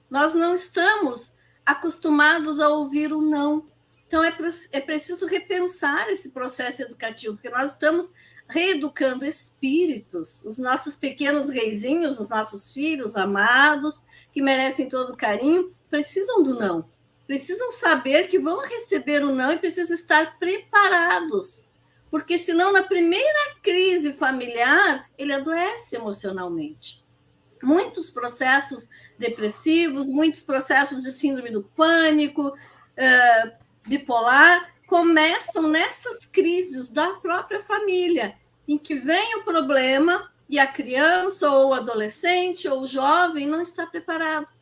Nós não estamos acostumados a ouvir o não. Então, é preciso repensar esse processo educativo, porque nós estamos reeducando espíritos, os nossos pequenos reizinhos, os nossos filhos amados, que merecem todo o carinho, precisam do não. Precisam saber que vão receber o não e precisam estar preparados. Porque senão, na primeira crise familiar, ele adoece emocionalmente. Muitos processos depressivos, muitos processos de síndrome do pânico, bipolar, começam nessas crises da própria família, em que vem o problema e a criança, ou o adolescente, ou o jovem não está preparado.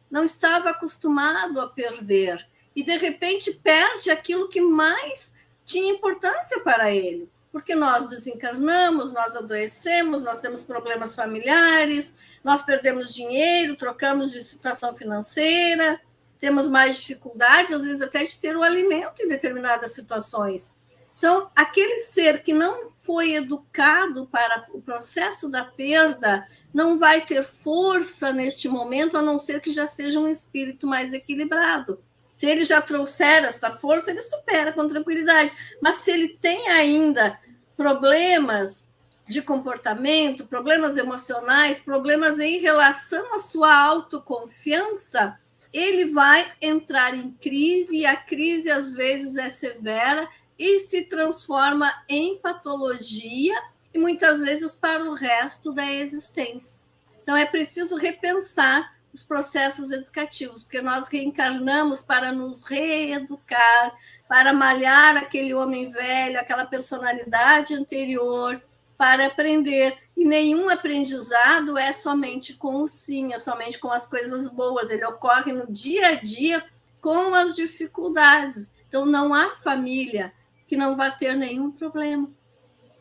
Não estava acostumado a perder, e de repente perde aquilo que mais tinha importância para ele, porque nós desencarnamos, nós adoecemos, nós temos problemas familiares, nós perdemos dinheiro, trocamos de situação financeira, temos mais dificuldades, às vezes até de ter o alimento em determinadas situações. Então, aquele ser que não foi educado para o processo da perda não vai ter força neste momento, a não ser que já seja um espírito mais equilibrado. Se ele já trouxer esta força, ele supera com tranquilidade. Mas se ele tem ainda problemas de comportamento, problemas emocionais, problemas em relação à sua autoconfiança, ele vai entrar em crise, e a crise às vezes é severa e se transforma em patologia, e muitas vezes para o resto da existência. Então, é preciso repensar os processos educativos, porque nós reencarnamos para nos reeducar, para malhar aquele homem velho, aquela personalidade anterior, para aprender. E nenhum aprendizado é somente com o sim, é somente com as coisas boas, ele ocorre no dia a dia com as dificuldades. Então, não há família que não vai ter nenhum problema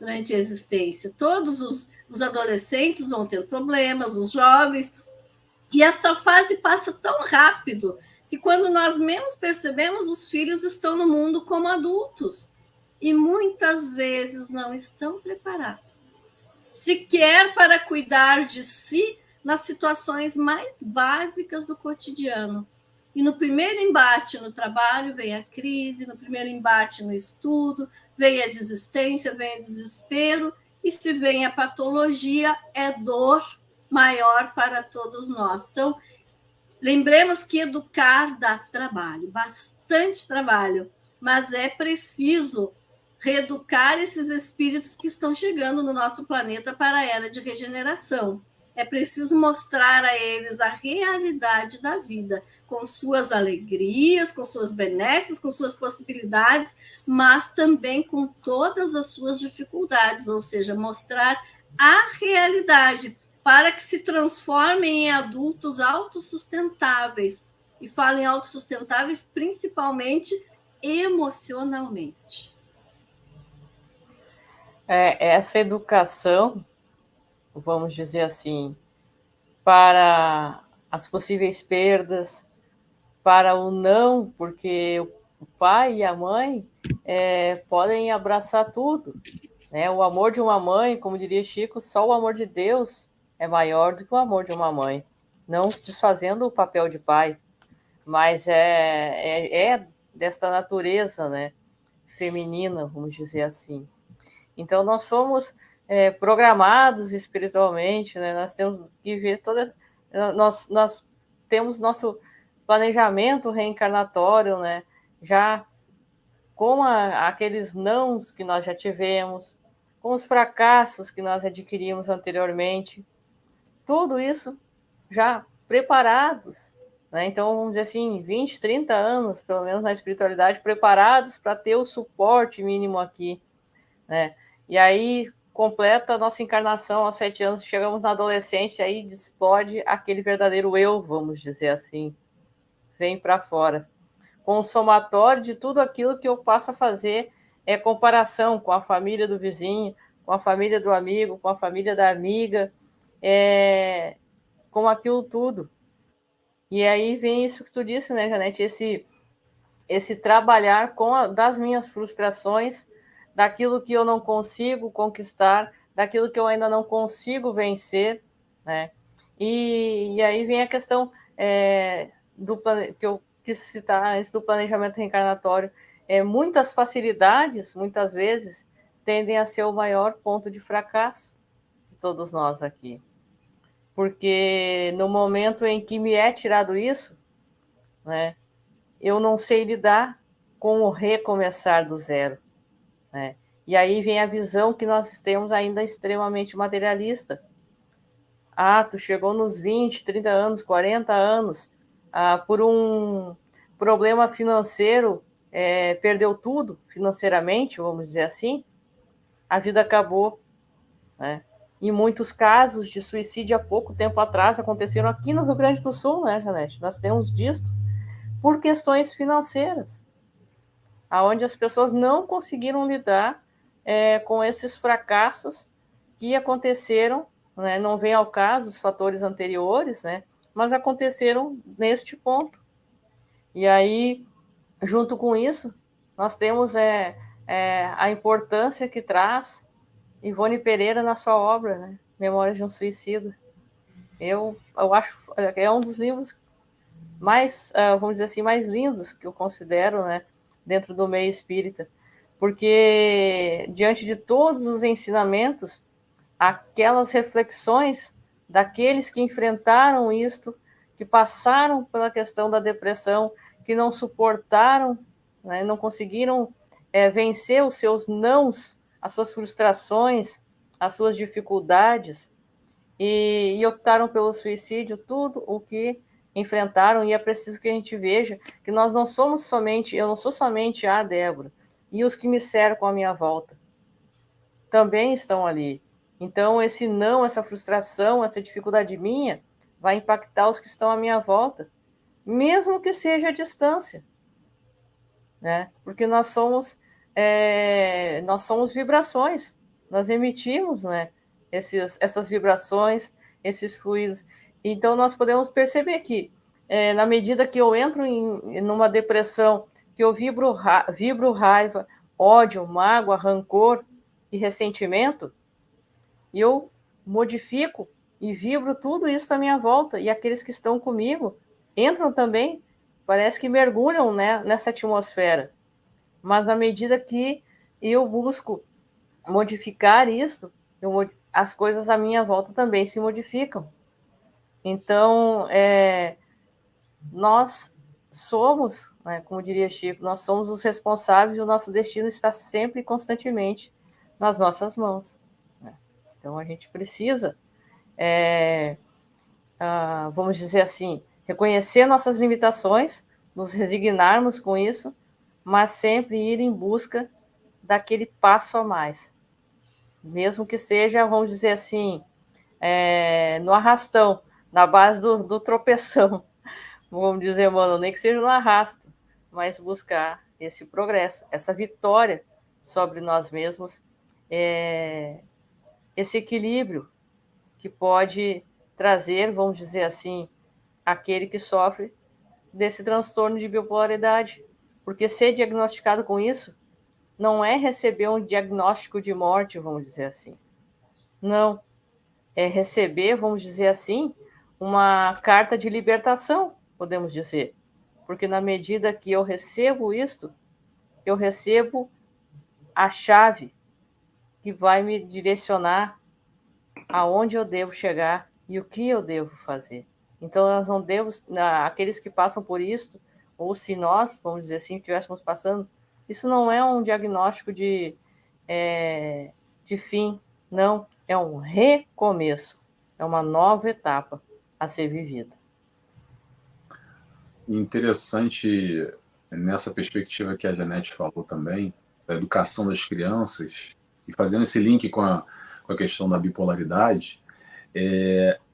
durante a existência. Todos os adolescentes vão ter problemas, os jovens, e esta fase passa tão rápido que quando nós menos percebemos, os filhos estão no mundo como adultos e muitas vezes não estão preparados, sequer para cuidar de si nas situações mais básicas do cotidiano. E no primeiro embate no trabalho vem a crise, no primeiro embate no estudo, vem a desistência, vem o desespero, e se vem a patologia, é dor maior para todos nós. Então, lembremos que educar dá trabalho, bastante trabalho, mas é preciso reeducar esses espíritos que estão chegando no nosso planeta para a era de regeneração. É preciso mostrar a eles a realidade da vida, com suas alegrias, com suas benesses, com suas possibilidades, mas também com todas as suas dificuldades, ou seja, mostrar a realidade, para que se transformem em adultos autossustentáveis. E falem autossustentáveis principalmente emocionalmente. Essa educação, vamos dizer assim, para as possíveis perdas, para o não, porque o pai e a mãe podem abraçar tudo. Né? O amor de uma mãe, como diria Chico, só o amor de Deus é maior do que o amor de uma mãe. Não desfazendo o papel de pai, mas é desta natureza, né? Feminina, vamos dizer assim. Então, nós somos programados espiritualmente, né? Nós temos que ver nós temos nosso planejamento reencarnatório, né? Já com aqueles nãos que nós já tivemos, com os fracassos que nós adquirimos anteriormente, tudo isso já preparados. Né? Então, vamos dizer assim, 20, 30 anos, pelo menos na espiritualidade, preparados para ter o suporte mínimo aqui. Né? E aí completa a nossa encarnação aos 7 anos, chegamos na adolescência, aí explode aquele verdadeiro eu, vamos dizer assim, vem para fora. Com o somatório de tudo aquilo que eu passo a fazer comparação com a família do vizinho, com a família do amigo, com a família da amiga, com aquilo tudo. E aí vem isso que tu disse, né, Janete? Esse trabalhar das minhas frustrações, daquilo que eu não consigo conquistar, daquilo que eu ainda não consigo vencer, né? E aí vem a questão que eu quis citar antes do planejamento reencarnatório. Muitas facilidades, muitas vezes, tendem a ser o maior ponto de fracasso de todos nós aqui. Porque no momento em que me é tirado isso, né, eu não sei lidar com o recomeçar do zero. Né? E aí vem a visão que nós temos ainda extremamente materialista. Tu chegou nos 20, 30 anos, 40 anos, por um problema financeiro, perdeu tudo financeiramente, vamos dizer assim, a vida acabou. Né? E muitos casos de suicídio há pouco tempo atrás aconteceram aqui no Rio Grande do Sul, né, Janete? Nós temos disto por questões financeiras, aonde as pessoas não conseguiram lidar com esses fracassos que aconteceram, né? Não vem ao caso os fatores anteriores, né? Mas aconteceram neste ponto. E aí, junto com isso, nós temos a importância que traz Ivone Pereira na sua obra, né? Memórias de um Suicida. Eu acho é um dos livros mais, vamos dizer assim, mais lindos que eu considero, né, dentro do meio espírita, porque diante de todos os ensinamentos, aquelas reflexões daqueles que enfrentaram isto, que passaram pela questão da depressão, que não suportaram, né, não conseguiram vencer os seus nãos, as suas frustrações, as suas dificuldades, e optaram pelo suicídio, tudo o que enfrentaram, e é preciso que a gente veja que nós não somos somente, eu não sou somente a Débora, e os que me cercam à minha volta também estão ali. Então, esse não, essa frustração, essa dificuldade minha, vai impactar os que estão à minha volta, mesmo que seja à distância. Né? Porque nós somos vibrações, nós emitimos, né, essas vibrações, esses fluidos. Então, nós podemos perceber que na medida que eu entro numa depressão, que eu vibro raiva, ódio, mágoa, rancor e ressentimento, e eu modifico e vibro tudo isso à minha volta, e aqueles que estão comigo entram também, parece que mergulham, né, nessa atmosfera. Mas na medida que eu busco modificar isso, as coisas à minha volta também se modificam. Então, nós somos, né, como diria Chico, nós somos os responsáveis e o nosso destino está sempre e constantemente nas nossas mãos. Né? Então, a gente precisa, vamos dizer assim, reconhecer nossas limitações, nos resignarmos com isso, mas sempre ir em busca daquele passo a mais. Mesmo que seja, vamos dizer assim, no arrastão, na base do tropeção. Vamos dizer, mano, nem que seja no arrasto, mas buscar esse progresso, essa vitória sobre nós mesmos, esse equilíbrio que pode trazer, vamos dizer assim, aquele que sofre desse transtorno de bipolaridade. Porque ser diagnosticado com isso não é receber um diagnóstico de morte, vamos dizer assim. Não. É receber, vamos dizer assim, uma carta de libertação, podemos dizer. Porque na medida que eu recebo isto, eu recebo a chave que vai me direcionar aonde eu devo chegar e o que eu devo fazer. Então, nós não devemos, aqueles que passam por isto, ou se nós, vamos dizer assim, estivéssemos passando, isso não é um diagnóstico de fim, não, é um recomeço, é uma nova etapa a ser vivida. Interessante, nessa perspectiva que a Janete falou também, da educação das crianças, e fazendo esse link com a questão da bipolaridade,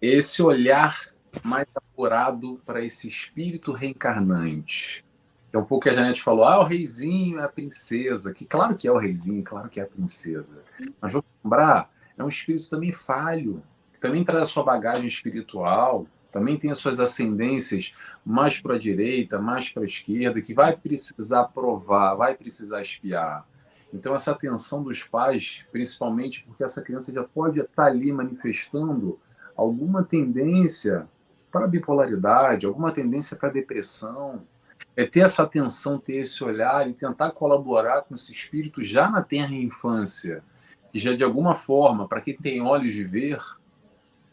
esse olhar mais apurado para esse espírito reencarnante. É um pouco que a Janete falou, o reizinho é a princesa, que claro que é o reizinho, claro que é a princesa, mas vou lembrar, é um espírito também falho, que também traz a sua bagagem espiritual, também tem as suas ascendências mais para a direita, mais para a esquerda, que vai precisar provar, vai precisar espiar. Então, essa atenção dos pais, principalmente porque essa criança já pode estar ali manifestando alguma tendência para a bipolaridade, alguma tendência para a depressão, ter essa atenção, ter esse olhar e tentar colaborar com esse espírito já na tenra infância, que já de alguma forma, para quem tem olhos de ver,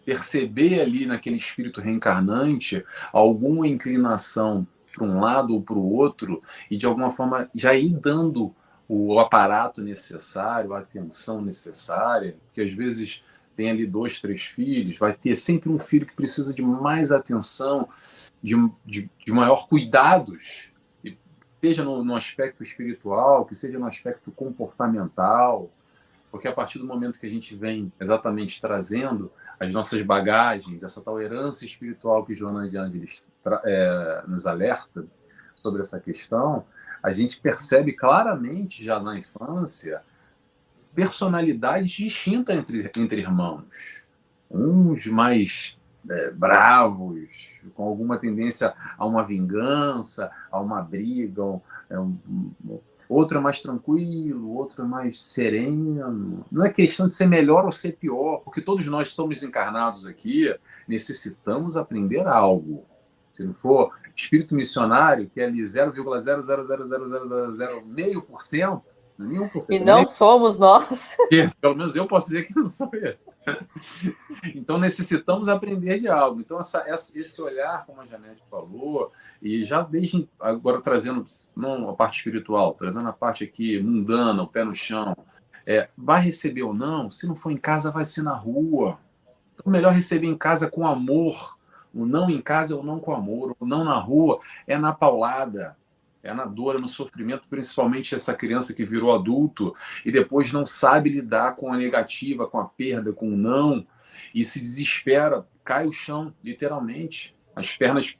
perceber ali naquele espírito reencarnante alguma inclinação para um lado ou para o outro e de alguma forma já ir dando o aparato necessário, a atenção necessária, que às vezes tem ali 2, 3 filhos, vai ter sempre um filho que precisa de mais atenção, de maior cuidados, seja no aspecto espiritual, que seja no aspecto comportamental, porque a partir do momento que a gente vem exatamente trazendo as nossas bagagens, essa tal herança espiritual que Joana de Ângeles nos alerta sobre essa questão, a gente percebe claramente já na infância personalidades distintas entre irmãos. Uns mais bravos, com alguma tendência a uma vingança, a uma briga, outro é mais tranquilo, outro é mais sereno. Não é questão de ser melhor ou ser pior, porque todos nós somos encarnados aqui, necessitamos aprender algo. Se não for espírito missionário, que é ali 0,0000000,5%, não é 1%. E não somos nós. Pelo menos eu posso dizer que não sou eu. Então necessitamos aprender de algo. Então esse olhar, como a Janete falou, e já desde agora trazendo não a parte espiritual, trazendo a parte aqui mundana, o pé no chão, vai receber ou não, se não for em casa, vai ser na rua. Então melhor receber em casa com amor. O não em casa é o não com amor. O não na rua é na paulada. É na dor, é no sofrimento, principalmente essa criança que virou adulto e depois não sabe lidar com a negativa, com a perda, com o não, e se desespera, cai o chão, literalmente. As pernas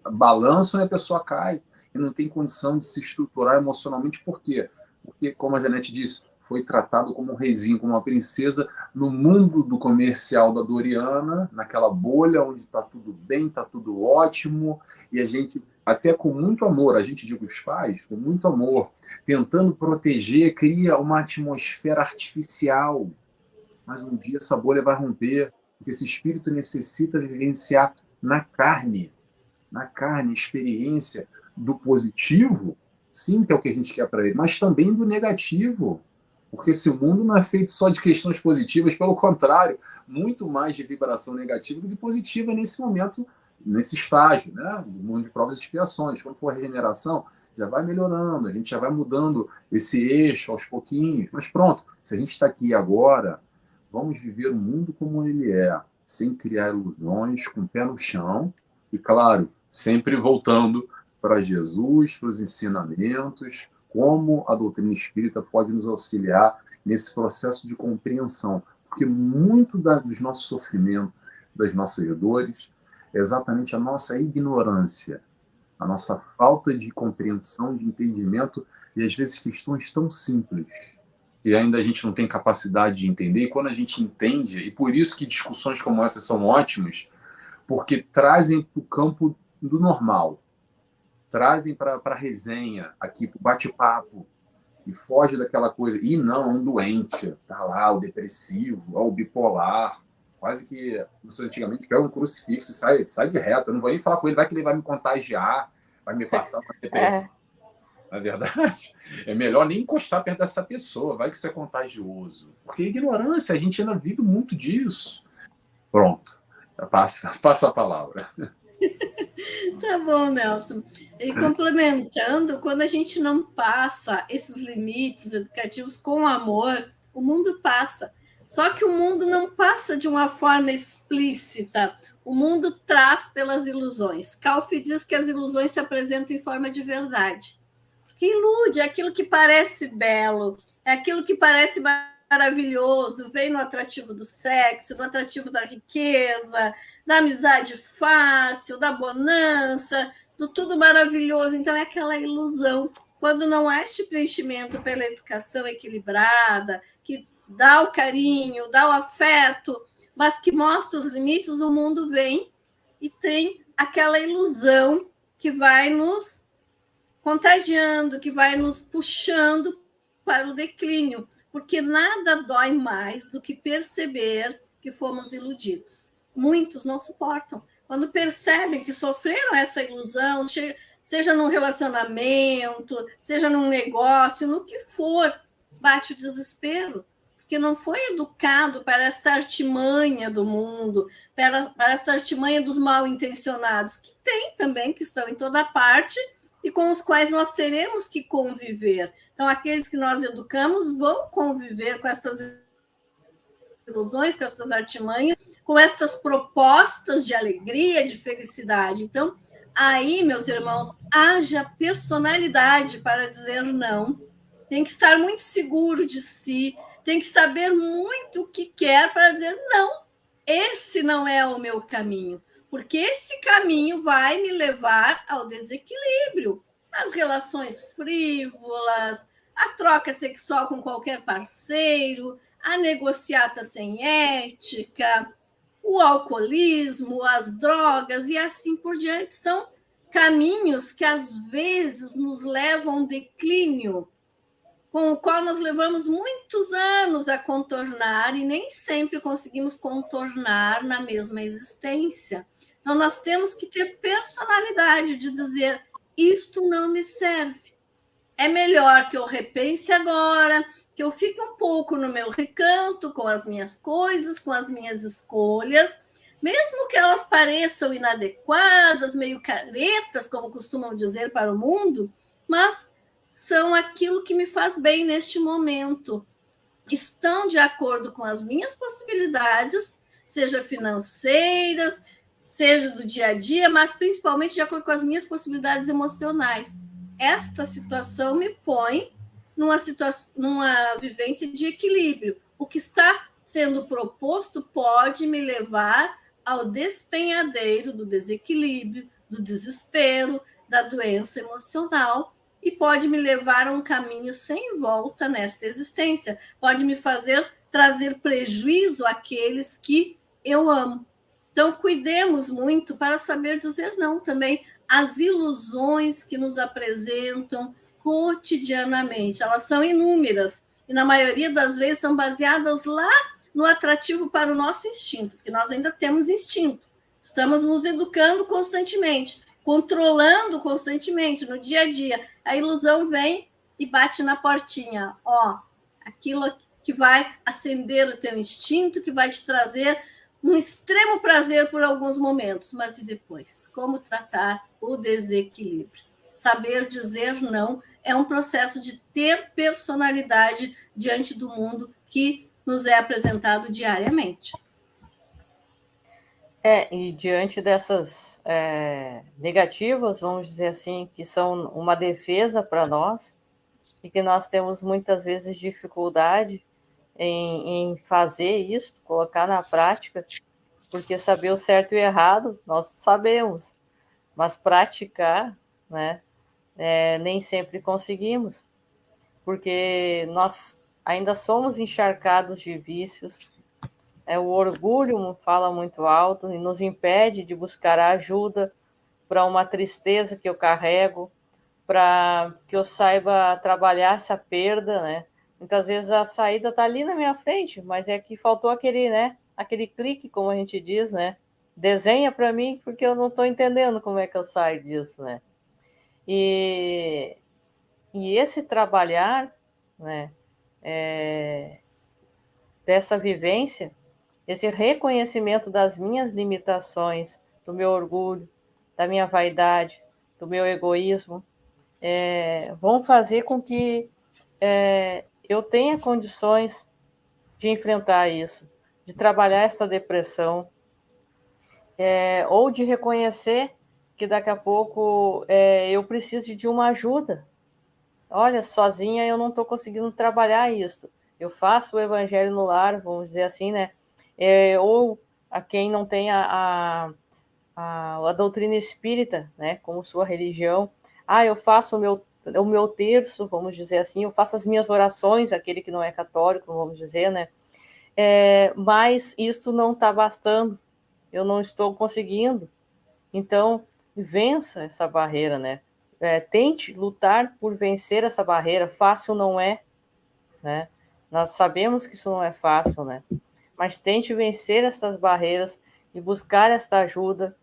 balançam e a pessoa cai. E não tem condição de se estruturar emocionalmente. Por quê? Porque, como a Janete disse, foi tratado como um reizinho, como uma princesa, no mundo do comercial da Doriana, naquela bolha onde está tudo bem, está tudo ótimo, e a gente, até com muito amor, a gente diz os pais, com muito amor, tentando proteger, cria uma atmosfera artificial. Mas um dia essa bolha vai romper, porque esse espírito necessita vivenciar na carne, experiência do positivo, sim, que é o que a gente quer para ele, mas também do negativo. Porque esse mundo não é feito só de questões positivas, pelo contrário, muito mais de vibração negativa do que positiva nesse momento, nesse estágio, né? Do mundo de provas e expiações. Quando for a regeneração, já vai melhorando, a gente já vai mudando esse eixo aos pouquinhos. Mas pronto, se a gente está aqui agora, vamos viver o mundo como ele é, sem criar ilusões, com o pé no chão, e claro, sempre voltando para Jesus, para os ensinamentos, como a doutrina espírita pode nos auxiliar nesse processo de compreensão. Porque muito dos nossos sofrimentos, das nossas dores, é exatamente a nossa ignorância, a nossa falta de compreensão, de entendimento, e às vezes questões tão simples, que ainda a gente não tem capacidade de entender, e quando a gente entende, e por isso que discussões como essas são ótimas, porque trazem para o campo do normal, trazem para a resenha, aqui para o bate-papo, e foge daquela coisa, e não, um doente, tá lá, o depressivo, o bipolar, quase que, você antigamente pega um crucifixo e sai de reto, eu não vou nem falar com ele, vai que ele vai me contagiar, vai me passar uma depressão. Na verdade, é melhor nem encostar perto dessa pessoa, vai que isso é contagioso. Porque ignorância, a gente ainda vive muito disso. Pronto, passa a palavra. Tá bom, Nelson. E complementando, quando a gente não passa esses limites educativos com amor, o mundo passa. Só que o mundo não passa de uma forma explícita. O mundo traz pelas ilusões. Calfi diz que as ilusões se apresentam em forma de verdade. Que ilude, é aquilo que parece belo, é aquilo que parece maravilhoso, vem no atrativo do sexo, no atrativo da riqueza, da amizade fácil, da bonança, do tudo maravilhoso. Então, é aquela ilusão. Quando não há este preenchimento pela educação equilibrada, que dá o carinho, dá o afeto, mas que mostra os limites, o mundo vem e tem aquela ilusão que vai nos contagiando, que vai nos puxando para o declínio, porque nada dói mais do que perceber que fomos iludidos. Muitos não suportam. Quando percebem que sofreram essa ilusão, seja num relacionamento, seja num negócio, no que for, bate o desespero, porque não foi educado para esta artimanha do mundo, para esta artimanha dos mal intencionados, que tem também, que estão em toda parte, e com os quais nós teremos que conviver. Então, aqueles que nós educamos vão conviver com estas ilusões, com estas artimanhas, com estas propostas de alegria, de felicidade. Então, aí, meus irmãos, haja personalidade para dizer não. Tem que estar muito seguro de si, tem que saber muito o que quer para dizer não, esse não é o meu caminho. Porque esse caminho vai me levar ao desequilíbrio, as relações frívolas, a troca sexual com qualquer parceiro, a negociata sem ética, o alcoolismo, as drogas e assim por diante. São caminhos que, às vezes, nos levam a um declínio, com o qual nós levamos muitos anos a contornar e nem sempre conseguimos contornar na mesma existência. Então, nós temos que ter personalidade de dizer, isto não me serve. É melhor que eu repense agora, que eu fique um pouco no meu recanto, com as minhas coisas, com as minhas escolhas, mesmo que elas pareçam inadequadas, meio caretas, como costumam dizer para o mundo, mas são aquilo que me faz bem neste momento. Estão de acordo com as minhas possibilidades, seja financeiras, seja do dia a dia, mas principalmente de acordo com as minhas possibilidades emocionais. Esta situação me põe numa vivência de equilíbrio. O que está sendo proposto pode me levar ao despenhadeiro do desequilíbrio, do desespero, da doença emocional, e pode me levar a um caminho sem volta nesta existência, pode me fazer trazer prejuízo àqueles que eu amo. Então, cuidemos muito para saber dizer não também às ilusões que nos apresentam cotidianamente. Elas são inúmeras e, na maioria das vezes, são baseadas lá no atrativo para o nosso instinto, porque nós ainda temos instinto. Estamos nos educando constantemente, controlando constantemente no dia a dia. A ilusão vem e bate na portinha. Ó, aquilo que vai acender o teu instinto, que vai te trazer um extremo prazer por alguns momentos, mas e depois? Como tratar o desequilíbrio? Saber dizer não é um processo de ter personalidade diante do mundo que nos é apresentado diariamente. E diante dessas negativas, vamos dizer assim, que são uma defesa para nós, e que nós temos muitas vezes dificuldade em fazer isso, colocar na prática, porque saber o certo e o errado, nós sabemos, mas praticar, né, nem sempre conseguimos, porque nós ainda somos encharcados de vícios, o orgulho fala muito alto e nos impede de buscar ajuda para uma tristeza que eu carrego, para que eu saiba trabalhar essa perda, né? Muitas vezes a saída está ali na minha frente, mas é que faltou aquele, né? Aquele clique, como a gente diz, né? Desenha para mim, porque eu não estou entendendo como é que eu saio disso, né? E esse trabalhar, né? Dessa vivência, esse reconhecimento das minhas limitações, do meu orgulho, da minha vaidade, do meu egoísmo, vão fazer com que eu tenha condições de enfrentar isso, de trabalhar essa depressão, ou de reconhecer que daqui a pouco eu preciso de uma ajuda. Olha, sozinha eu não estou conseguindo trabalhar isso. Eu faço o evangelho no lar, vamos dizer assim, né? Ou a quem não tem a doutrina espírita, né, como sua religião. Eu faço o meu terço, vamos dizer assim, eu faço as minhas orações, aquele que não é católico, vamos dizer, né? Mas isso não está bastando, eu não estou conseguindo. Então, vença essa barreira, né? Tente lutar por vencer essa barreira. Fácil não é, né? Nós sabemos que isso não é fácil, né? Mas tente vencer essas barreiras e buscar esta ajuda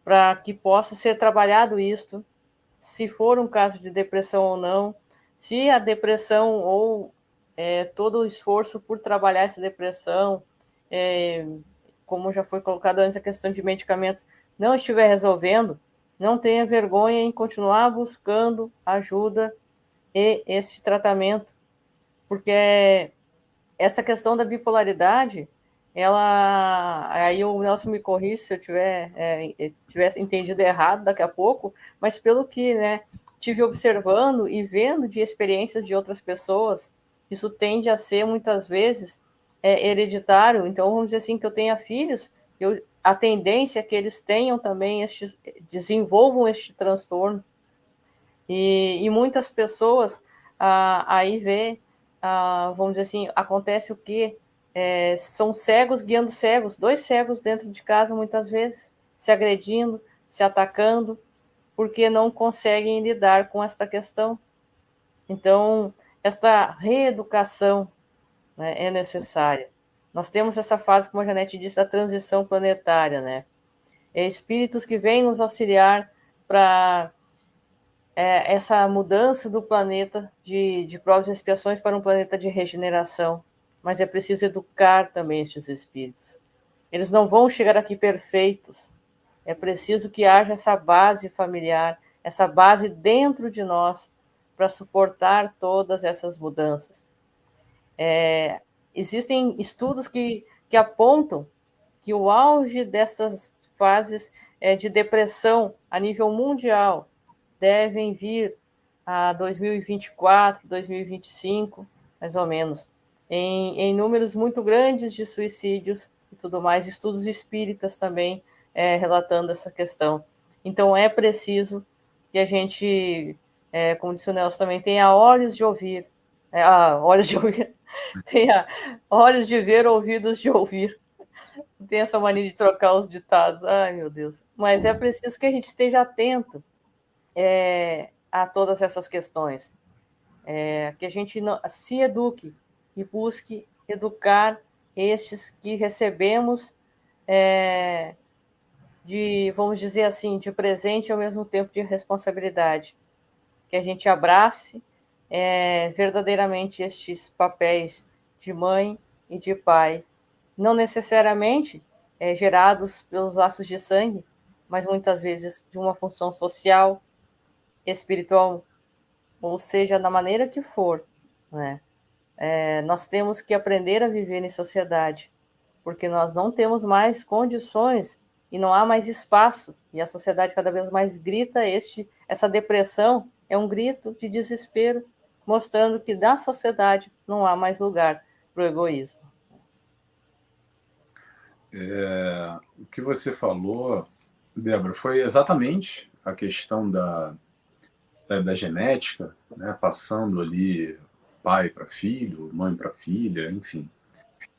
para que possa ser trabalhado isto, se for um caso de depressão ou não, se a depressão ou todo o esforço por trabalhar essa depressão, como já foi colocado antes, a questão de medicamentos, não estiver resolvendo, não tenha vergonha em continuar buscando ajuda e esse tratamento, porque essa questão da bipolaridade, aí o Nelson me corrige se eu tivesse entendido errado daqui a pouco, mas pelo que, né, tive observando e vendo de experiências de outras pessoas, isso tende a ser muitas vezes hereditário. Então, vamos dizer assim, que eu tenha filhos, a tendência é que eles tenham também desenvolvam este transtorno. E muitas pessoas aí vê, vamos dizer assim, acontece o quê? São cegos guiando cegos, dois cegos dentro de casa muitas vezes, se agredindo, se atacando, porque não conseguem lidar com esta questão. Então, esta reeducação, né, é necessária. Nós temos essa fase, como a Janete disse, da transição planetária, né? Espíritos que vêm nos auxiliar para essa mudança do planeta de provas e expiações para um planeta de regeneração. Mas é preciso educar também estes espíritos. Eles não vão chegar aqui perfeitos. É preciso que haja essa base familiar, essa base dentro de nós para suportar todas essas mudanças. Existem estudos que apontam que o auge dessas fases de depressão a nível mundial devem vir a 2024, 2025, mais ou menos, em números muito grandes de suicídios e tudo mais, estudos espíritas também relatando essa questão. Então, é preciso que a gente, como disse o Nelson também, tenha olhos de ouvir, olhos de ouvir, tenha olhos de ver, ouvidos de ouvir. Tem essa mania de trocar os ditados. Ai, meu Deus. Mas é preciso que a gente esteja atento a todas essas questões. Que a gente se eduque e busque educar estes que recebemos vamos dizer assim, de presente e ao mesmo tempo de responsabilidade. Que a gente abrace verdadeiramente estes papéis de mãe e de pai, não necessariamente gerados pelos laços de sangue, mas muitas vezes de uma função social, espiritual, ou seja, da maneira que for, né? Nós temos que aprender a viver em sociedade, porque nós não temos mais condições e não há mais espaço, e a sociedade cada vez mais grita essa depressão é um grito de desespero, mostrando que na sociedade não há mais lugar para o egoísmo. O que você falou, Débora, foi exatamente a questão da genética, né, passando ali pai para filho, mãe para filha, enfim.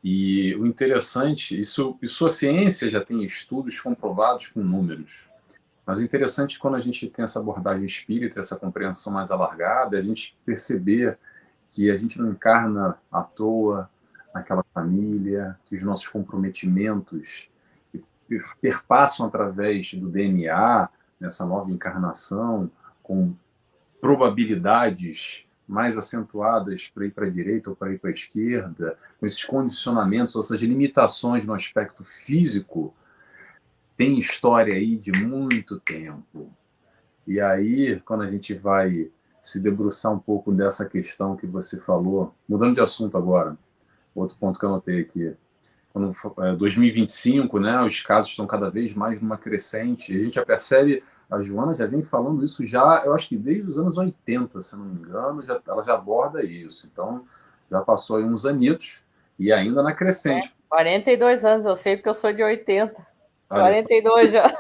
E o interessante, isso a ciência já tem estudos comprovados com números, mas o interessante é quando a gente tem essa abordagem espírita, essa compreensão mais alargada, a gente perceber que a gente não encarna à toa naquela família, que os nossos comprometimentos perpassam através do DNA, nessa nova encarnação, com probabilidades mais acentuadas para ir para a direita ou para ir para a esquerda, com esses condicionamentos, ou seja, limitações no aspecto físico, tem história aí de muito tempo. E aí, quando a gente vai se debruçar um pouco dessa questão que você falou, mudando de assunto agora, outro ponto que eu anotei aqui, quando 2025, né, os casos estão cada vez mais numa crescente, e a gente já percebe, a Joana já vem falando isso já, eu acho que desde os anos 80, se não me engano, ela já aborda isso, então já passou aí uns anitos, e ainda na crescente. 42 anos, eu sei porque eu sou de 80, 42 já.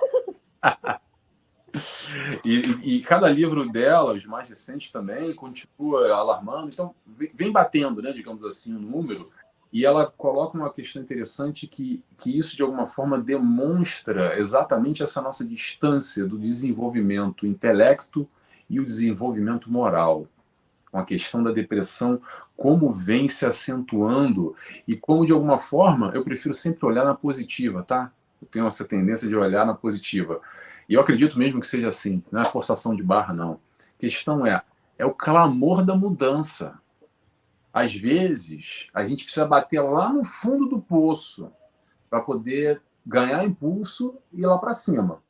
E cada livro dela, os mais recentes também, continua alarmando, então vem batendo, né, digamos assim, o número, e ela coloca uma questão interessante que isso, de alguma forma, demonstra exatamente essa nossa distância do desenvolvimento intelecto e o desenvolvimento moral. Com a questão da depressão, como vem se acentuando e como, de alguma forma, eu prefiro sempre olhar na positiva, tá? Eu tenho essa tendência de olhar na positiva. E eu acredito mesmo que seja assim, não é forçação de barra, não. A questão é o clamor da mudança. Às vezes, a gente precisa bater lá no fundo do poço para poder ganhar impulso e ir lá para cima.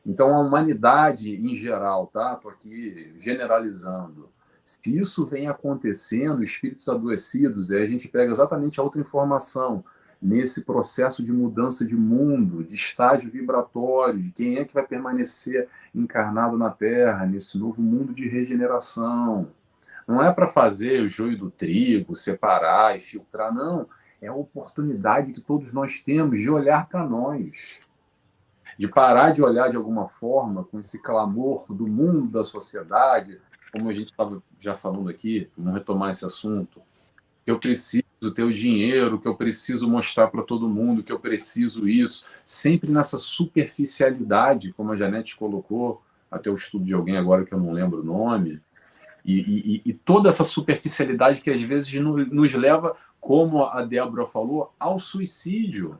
Então, a humanidade em geral, tá? Estou aqui generalizando. Se isso vem acontecendo, espíritos adoecidos, aí a gente pega exatamente a outra informação nesse processo de mudança de mundo, de estágio vibratório, de quem é que vai permanecer encarnado na Terra, nesse novo mundo de regeneração. Não é para fazer o joio do trigo, separar e filtrar, não. É a oportunidade que todos nós temos de olhar para nós, de parar de olhar de alguma forma com esse clamor do mundo, da sociedade, como a gente estava já falando aqui, vamos retomar esse assunto, que eu preciso ter o dinheiro, que eu preciso mostrar para todo mundo, que eu preciso isso, sempre nessa superficialidade, como a Janete colocou, até o estudo de alguém agora que eu não lembro o nome, e toda essa superficialidade que às vezes nos leva, como a Débora falou, ao suicídio,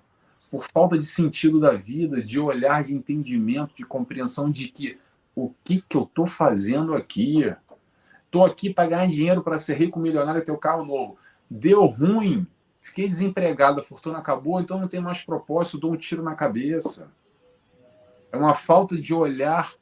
por falta de sentido da vida, de olhar, de entendimento, de compreensão de que o que eu estou fazendo aqui? Estou aqui para ganhar dinheiro, para ser rico, milionário, ter o carro novo. Deu ruim, fiquei desempregado, a fortuna acabou, então não tem mais propósito, dou um tiro na cabeça. É uma falta de olhar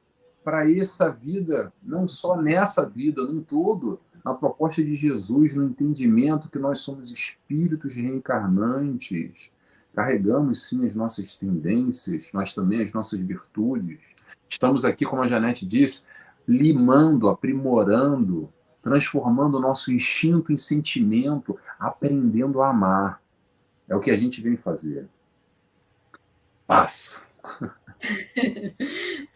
para essa vida, não só nessa vida, num todo, na proposta de Jesus, no entendimento que nós somos espíritos reencarnantes, carregamos sim as nossas tendências, mas também as nossas virtudes. Estamos aqui, como a Janete disse, limando, aprimorando, transformando o nosso instinto em sentimento, aprendendo a amar. É o que a gente vem fazer. Passo.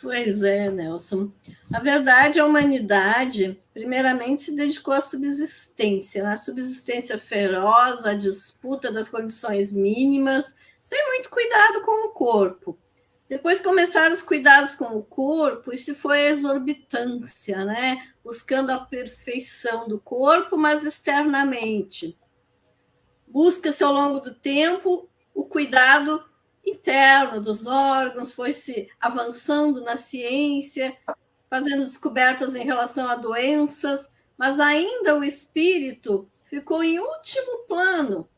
Pois é, Nelson. Na verdade, a humanidade, primeiramente, se dedicou à subsistência, né? A subsistência feroz, à disputa das condições mínimas, sem muito cuidado com o corpo. Depois começaram os cuidados com o corpo, e se foi a exorbitância, né? Buscando a perfeição do corpo, mas externamente. Busca-se ao longo do tempo o cuidado interno dos órgãos, foi-se avançando na ciência, fazendo descobertas em relação a doenças, mas ainda o espírito ficou em último plano.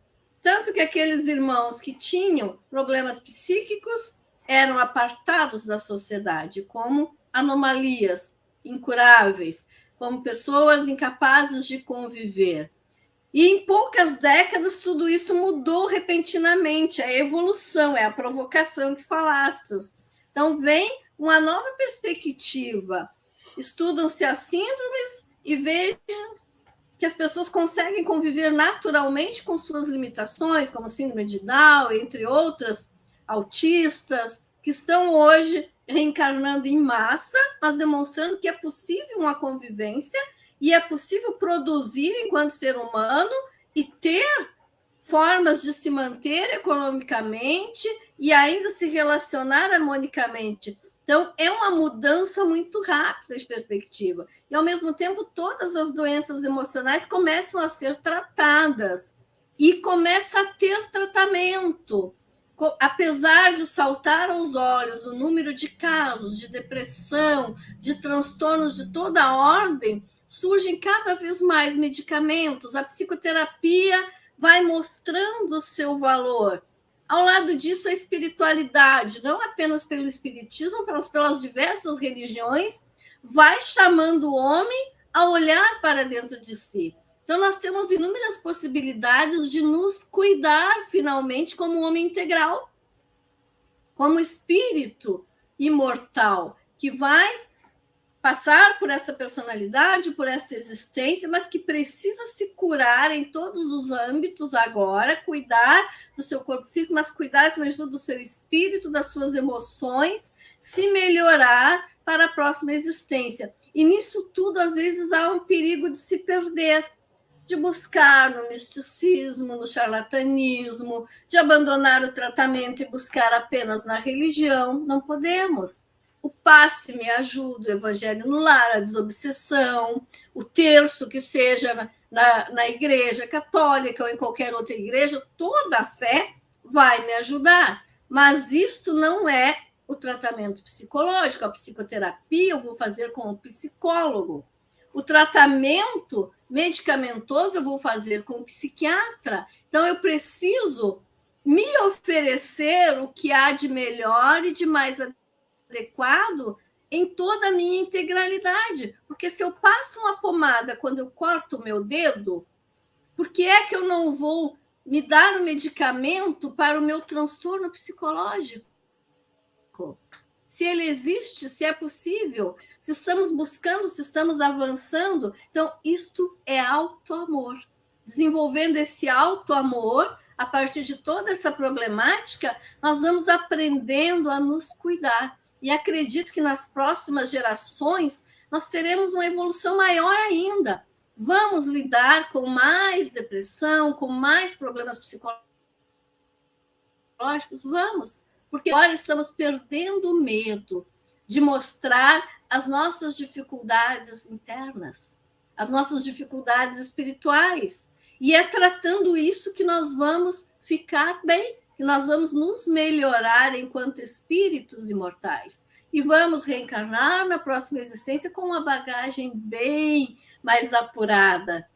Tanto que aqueles irmãos que tinham problemas psíquicos eram apartados da sociedade como anomalias incuráveis, como pessoas incapazes de conviver. E em poucas décadas tudo isso mudou repentinamente. A evolução, é a provocação que falastes. Então vem uma nova perspectiva. Estudam-se as síndromes e vejam que as pessoas conseguem conviver naturalmente com suas limitações, como síndrome de Down, entre outras, autistas, que estão hoje reencarnando em massa, mas demonstrando que é possível uma convivência e é possível produzir enquanto ser humano e ter formas de se manter economicamente e ainda se relacionar harmonicamente. Então, é uma mudança muito rápida de perspectiva. E, ao mesmo tempo, todas as doenças emocionais começam a ser tratadas e começa a ter tratamento. Apesar de saltar aos olhos o número de casos de depressão, de transtornos de toda a ordem, surgem cada vez mais medicamentos, a psicoterapia vai mostrando o seu valor. Ao lado disso, a espiritualidade, não apenas pelo espiritismo, mas pelas diversas religiões, vai chamando o homem a olhar para dentro de si. Então, nós temos inúmeras possibilidades de nos cuidar, finalmente, como um homem integral, como espírito imortal, que vai passar por essa personalidade, por essa existência, mas que precisa se curar em todos os âmbitos agora, cuidar do seu corpo físico, mas cuidar, acima de tudo, do seu espírito, das suas emoções, se melhorar para a próxima existência. E nisso tudo, às vezes, há um perigo de se perder, de buscar no misticismo, no charlatanismo, de abandonar o tratamento e buscar apenas na religião. Não podemos. O passe me ajuda, o evangelho no lar, a desobsessão, o terço que seja na igreja católica ou em qualquer outra igreja, toda a fé vai me ajudar. Mas isto não é o tratamento psicológico, a psicoterapia eu vou fazer com o psicólogo. O tratamento medicamentoso eu vou fazer com o psiquiatra. Então, eu preciso me oferecer o que há de melhor e de mais adequado em toda a minha integralidade. Porque se eu passo uma pomada quando eu corto o meu dedo, por que é que eu não vou me dar um medicamento para o meu transtorno psicológico? Se ele existe, se é possível, se estamos buscando, se estamos avançando. Então, isto é auto-amor. Desenvolvendo esse auto-amor, a partir de toda essa problemática, nós vamos aprendendo a nos cuidar. E acredito que nas próximas gerações nós teremos uma evolução maior ainda. Vamos lidar com mais depressão, com mais problemas psicológicos? Vamos. Porque agora estamos perdendo o medo de mostrar as nossas dificuldades internas, as nossas dificuldades espirituais. E é tratando isso que nós vamos ficar bem, que nós vamos nos melhorar enquanto espíritos imortais. E vamos reencarnar na próxima existência com uma bagagem bem mais apurada.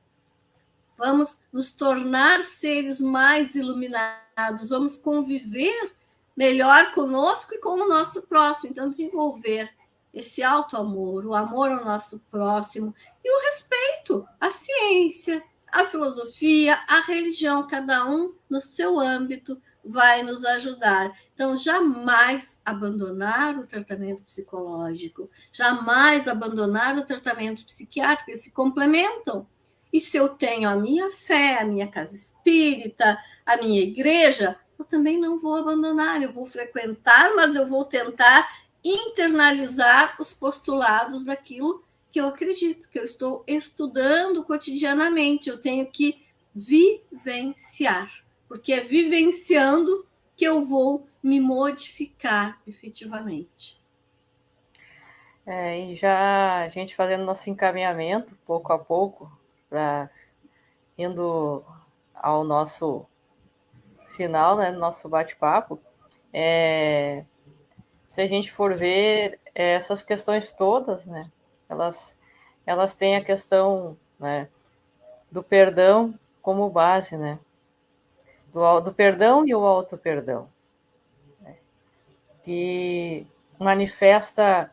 Vamos nos tornar seres mais iluminados, vamos conviver melhor conosco e com o nosso próximo. Então, desenvolver esse auto-amor, o amor ao nosso próximo e o respeito à ciência, à filosofia, à religião, cada um no seu âmbito vai nos ajudar. Então, jamais abandonar o tratamento psicológico, jamais abandonar o tratamento psiquiátrico, eles se complementam. E se eu tenho a minha fé, a minha casa espírita, a minha igreja, eu também não vou abandonar, eu vou frequentar, mas eu vou tentar internalizar os postulados daquilo que eu acredito, que eu estou estudando cotidianamente, eu tenho que vivenciar, porque é vivenciando que eu vou me modificar efetivamente. E já a gente fazendo nosso encaminhamento, pouco a pouco, para indo ao nosso final, né, nosso bate-papo, se a gente for ver essas questões todas, né, elas têm a questão, né, do perdão como base, né, do perdão e o auto-perdão, né, que manifesta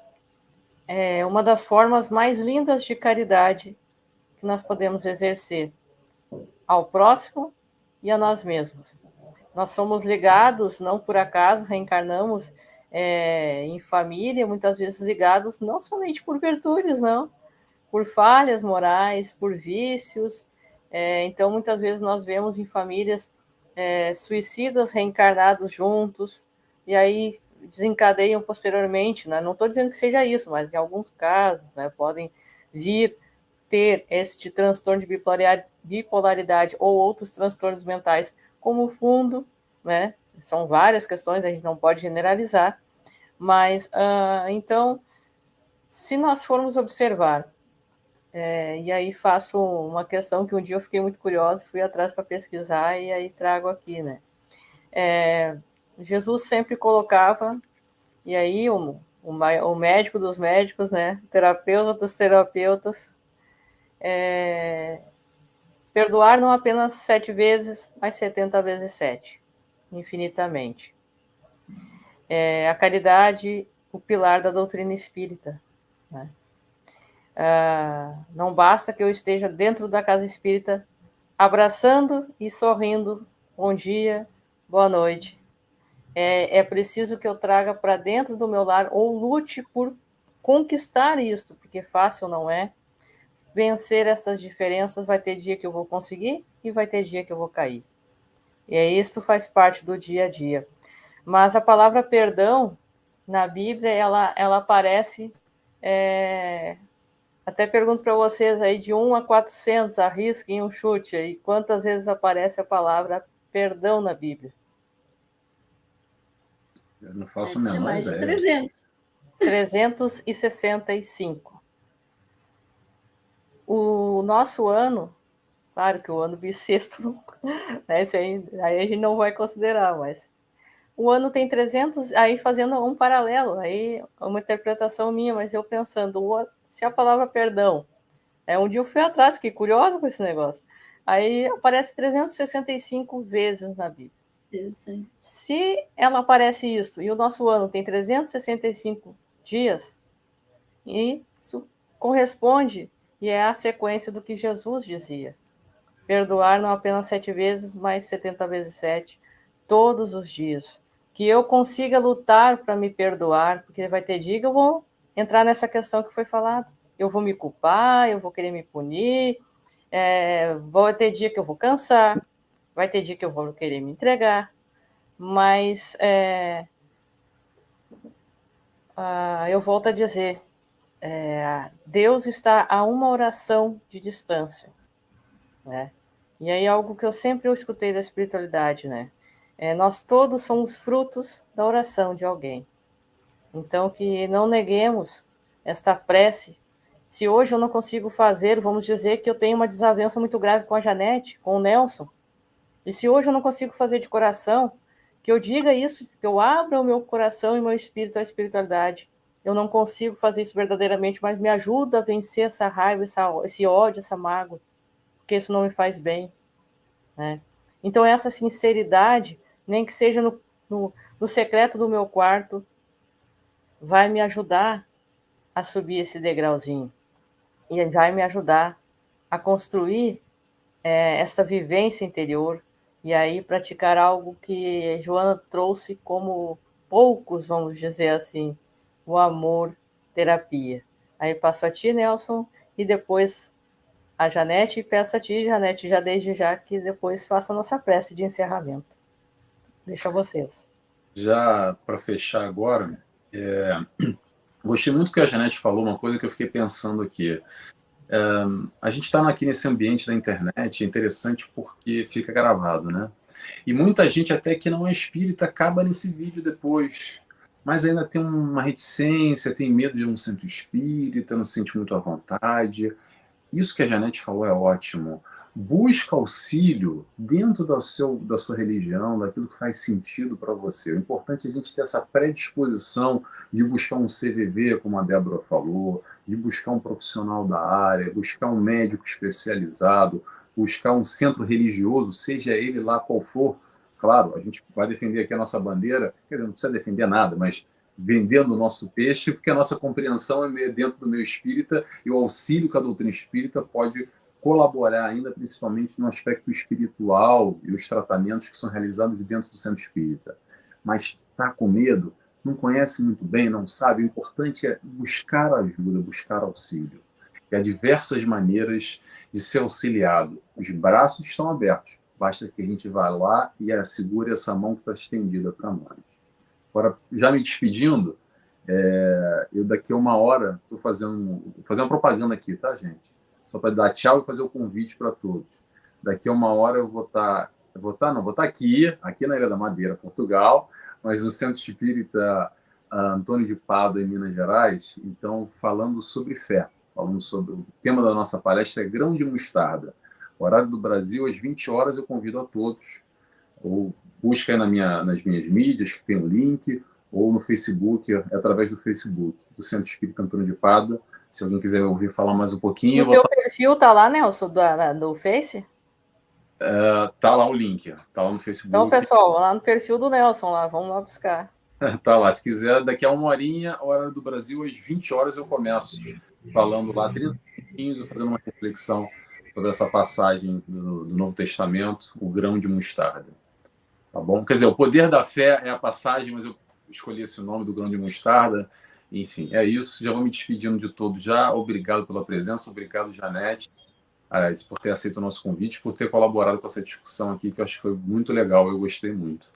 uma das formas mais lindas de caridade que nós podemos exercer ao próximo e a nós mesmos. Nós somos ligados, não por acaso, reencarnamos em família, muitas vezes ligados não somente por virtudes, não, por falhas morais, por vícios. Então, muitas vezes nós vemos em famílias suicidas reencarnados juntos, e aí desencadeiam posteriormente, né? Não estou dizendo que seja isso, mas em alguns casos, né, podem vir ter este transtorno de bipolaridade ou outros transtornos mentais como fundo, né? São várias questões, a gente não pode generalizar, mas então, se nós formos observar, e aí faço uma questão que um dia eu fiquei muito curiosa, fui atrás para pesquisar e aí trago aqui, né? Jesus sempre colocava, e aí o médico dos médicos, né? O terapeuta dos terapeutas, perdoar não apenas 7 vezes, mas 70 vezes 7, infinitamente. A caridade, o pilar da doutrina espírita, né? Não basta que eu esteja dentro da casa espírita abraçando e sorrindo, bom dia, boa noite. É preciso que eu traga para dentro do meu lar ou lute por conquistar isto, porque fácil não é. Vencer essas diferenças, vai ter dia que eu vou conseguir e vai ter dia que eu vou cair. E isso faz parte do dia a dia. Mas a palavra perdão, na Bíblia, ela aparece, até pergunto para vocês aí, de 1 a 400, arrisquem um chute aí, quantas vezes aparece a palavra perdão na Bíblia? Eu não faço a menor mais ideia. De 300. 365. O nosso ano, claro que o ano bissexto, né, isso aí a gente não vai considerar, mas o ano tem 300, aí fazendo um paralelo, aí uma interpretação minha, mas eu pensando, se a palavra perdão, um dia eu fui atrás, fiquei curiosa com esse negócio, aí aparece 365 vezes na Bíblia. Se ela aparece isso, e o nosso ano tem 365 dias, e isso corresponde, e é a sequência do que Jesus dizia. Perdoar não apenas 7 vezes, mas 70 vezes 7, todos os dias. Que eu consiga lutar para me perdoar, porque vai ter dia que eu vou entrar nessa questão que foi falada. Eu vou me culpar, eu vou querer me punir, vai ter dia que eu vou cansar, vai ter dia que eu vou querer me entregar, mas eu volto a dizer, Deus está a uma oração de distância, né? E aí algo que eu sempre escutei da espiritualidade, né? Nós todos somos frutos da oração de alguém. Então, que não neguemos esta prece. Se hoje eu não consigo fazer, vamos dizer que eu tenho uma desavença muito grave com a Janete, com o Nelson, e se hoje eu não consigo fazer de coração, que eu diga isso, que eu abra o meu coração e meu espírito à espiritualidade. Eu não consigo fazer isso verdadeiramente, mas me ajuda a vencer essa raiva, esse ódio, essa mágoa, porque isso não me faz bem, né? Então, essa sinceridade, nem que seja no secreto do meu quarto, vai me ajudar a subir esse degrauzinho e vai me ajudar a construir essa vivência interior e aí praticar algo que Joana trouxe como poucos, vamos dizer assim, o amor terapia. Aí passo a ti, Nelson, e depois a Janete, e peço a ti, Janete, já desde já, que depois faça a nossa prece de encerramento. Deixa vocês. Já para fechar agora, gostei muito do que a Janete falou, uma coisa que eu fiquei pensando aqui. A gente está aqui nesse ambiente da internet, é interessante porque fica gravado, né? E muita gente até que não é espírita acaba nesse vídeo depois, mas ainda tem uma reticência, tem medo de um centro espírita, não se sente muito à vontade. Isso que a Janete falou é ótimo. Busca auxílio dentro da sua religião, daquilo que faz sentido para você. O importante é a gente ter essa predisposição de buscar um CVV, como a Débora falou, de buscar um profissional da área, buscar um médico especializado, buscar um centro religioso, seja ele lá qual for. Claro, a gente vai defender aqui a nossa bandeira, quer dizer, não precisa defender nada, mas vendendo o nosso peixe, porque a nossa compreensão é dentro do meio espírita e o auxílio que a doutrina espírita pode colaborar ainda, principalmente no aspecto espiritual e os tratamentos que são realizados dentro do centro espírita. Mas está com medo, não conhece muito bem, não sabe, o importante é buscar ajuda, buscar auxílio. E há diversas maneiras de ser auxiliado. Os braços estão abertos, basta que a gente vá lá e segure essa mão que está estendida para nós. Agora, já me despedindo, eu daqui a 1 hora estou fazendo uma propaganda aqui, tá, gente? Só para dar tchau e fazer o convite para todos. Daqui a 1 hora eu vou estar aqui na Ilha da Madeira, Portugal, mas no Centro Espírita Antônio de Pádua, em Minas Gerais, então falando sobre fé, falando sobre o tema da nossa palestra é grão de mostarda. O horário do Brasil, às 20 horas, eu convido a todos, ou busca aí nas minhas mídias, que tem o link, ou no Facebook, através do Facebook, do Centro Espírita Antônio de Pádua. Se alguém quiser ouvir falar mais um pouquinho... O teu perfil tá lá, Nelson, do Face? Tá lá o link, tá lá no Facebook. Então, pessoal, lá no perfil do Nelson, lá, vamos lá buscar. Tá lá, se quiser, daqui a 1 horinha, hora do Brasil, às 20 horas eu começo falando lá 30 minutinhos, fazendo uma reflexão sobre essa passagem do Novo Testamento, o grão de mostarda. Tá bom? Quer dizer, o poder da fé é a passagem, mas eu escolhi esse nome do grão de mostarda. Enfim, é isso. Já vou me despedindo de todos já. Obrigado pela presença, obrigado, Janete, por ter aceito o nosso convite, por ter colaborado com essa discussão aqui, que eu acho que foi muito legal, eu gostei muito.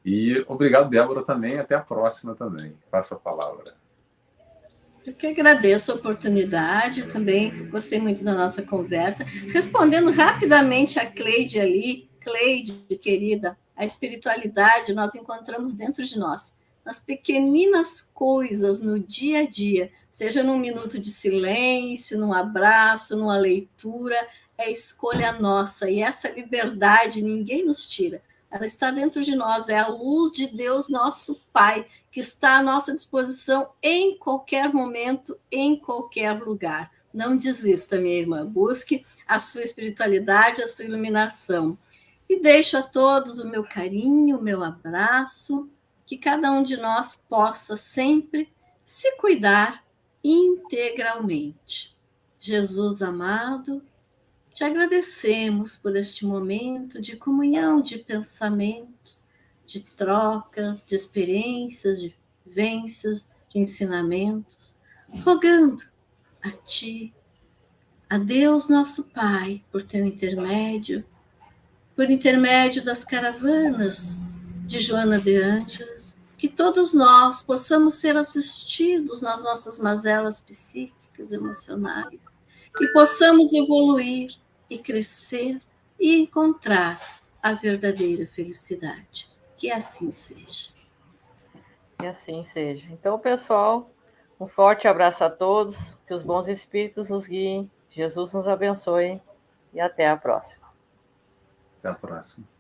E obrigado, Débora, também. Até a próxima também. Passa a palavra. Eu que agradeço a oportunidade, também gostei muito da nossa conversa. Respondendo rapidamente a Cleide ali, Cleide, querida, a espiritualidade nós encontramos dentro de nós, nas pequeninas coisas, no dia a dia, seja num minuto de silêncio, num abraço, numa leitura, é escolha nossa, e essa liberdade ninguém nos tira. Ela está dentro de nós, é a luz de Deus, nosso Pai, que está à nossa disposição em qualquer momento, em qualquer lugar. Não desista, minha irmã, busque a sua espiritualidade, a sua iluminação. E deixo a todos o meu carinho, o meu abraço, que cada um de nós possa sempre se cuidar integralmente. Jesus amado, te agradecemos por este momento de comunhão de pensamentos, de trocas, de experiências, de vivências, de ensinamentos, rogando a Ti, a Deus nosso Pai, por Teu intermédio, por intermédio das caravanas de Joana de Ângeles, que todos nós possamos ser assistidos nas nossas mazelas psíquicas, emocionais, e possamos evoluir e crescer e encontrar a verdadeira felicidade. Que assim seja. Que assim seja. Então, pessoal, um forte abraço a todos, que os bons espíritos nos guiem, Jesus nos abençoe e até a próxima. Até a próxima.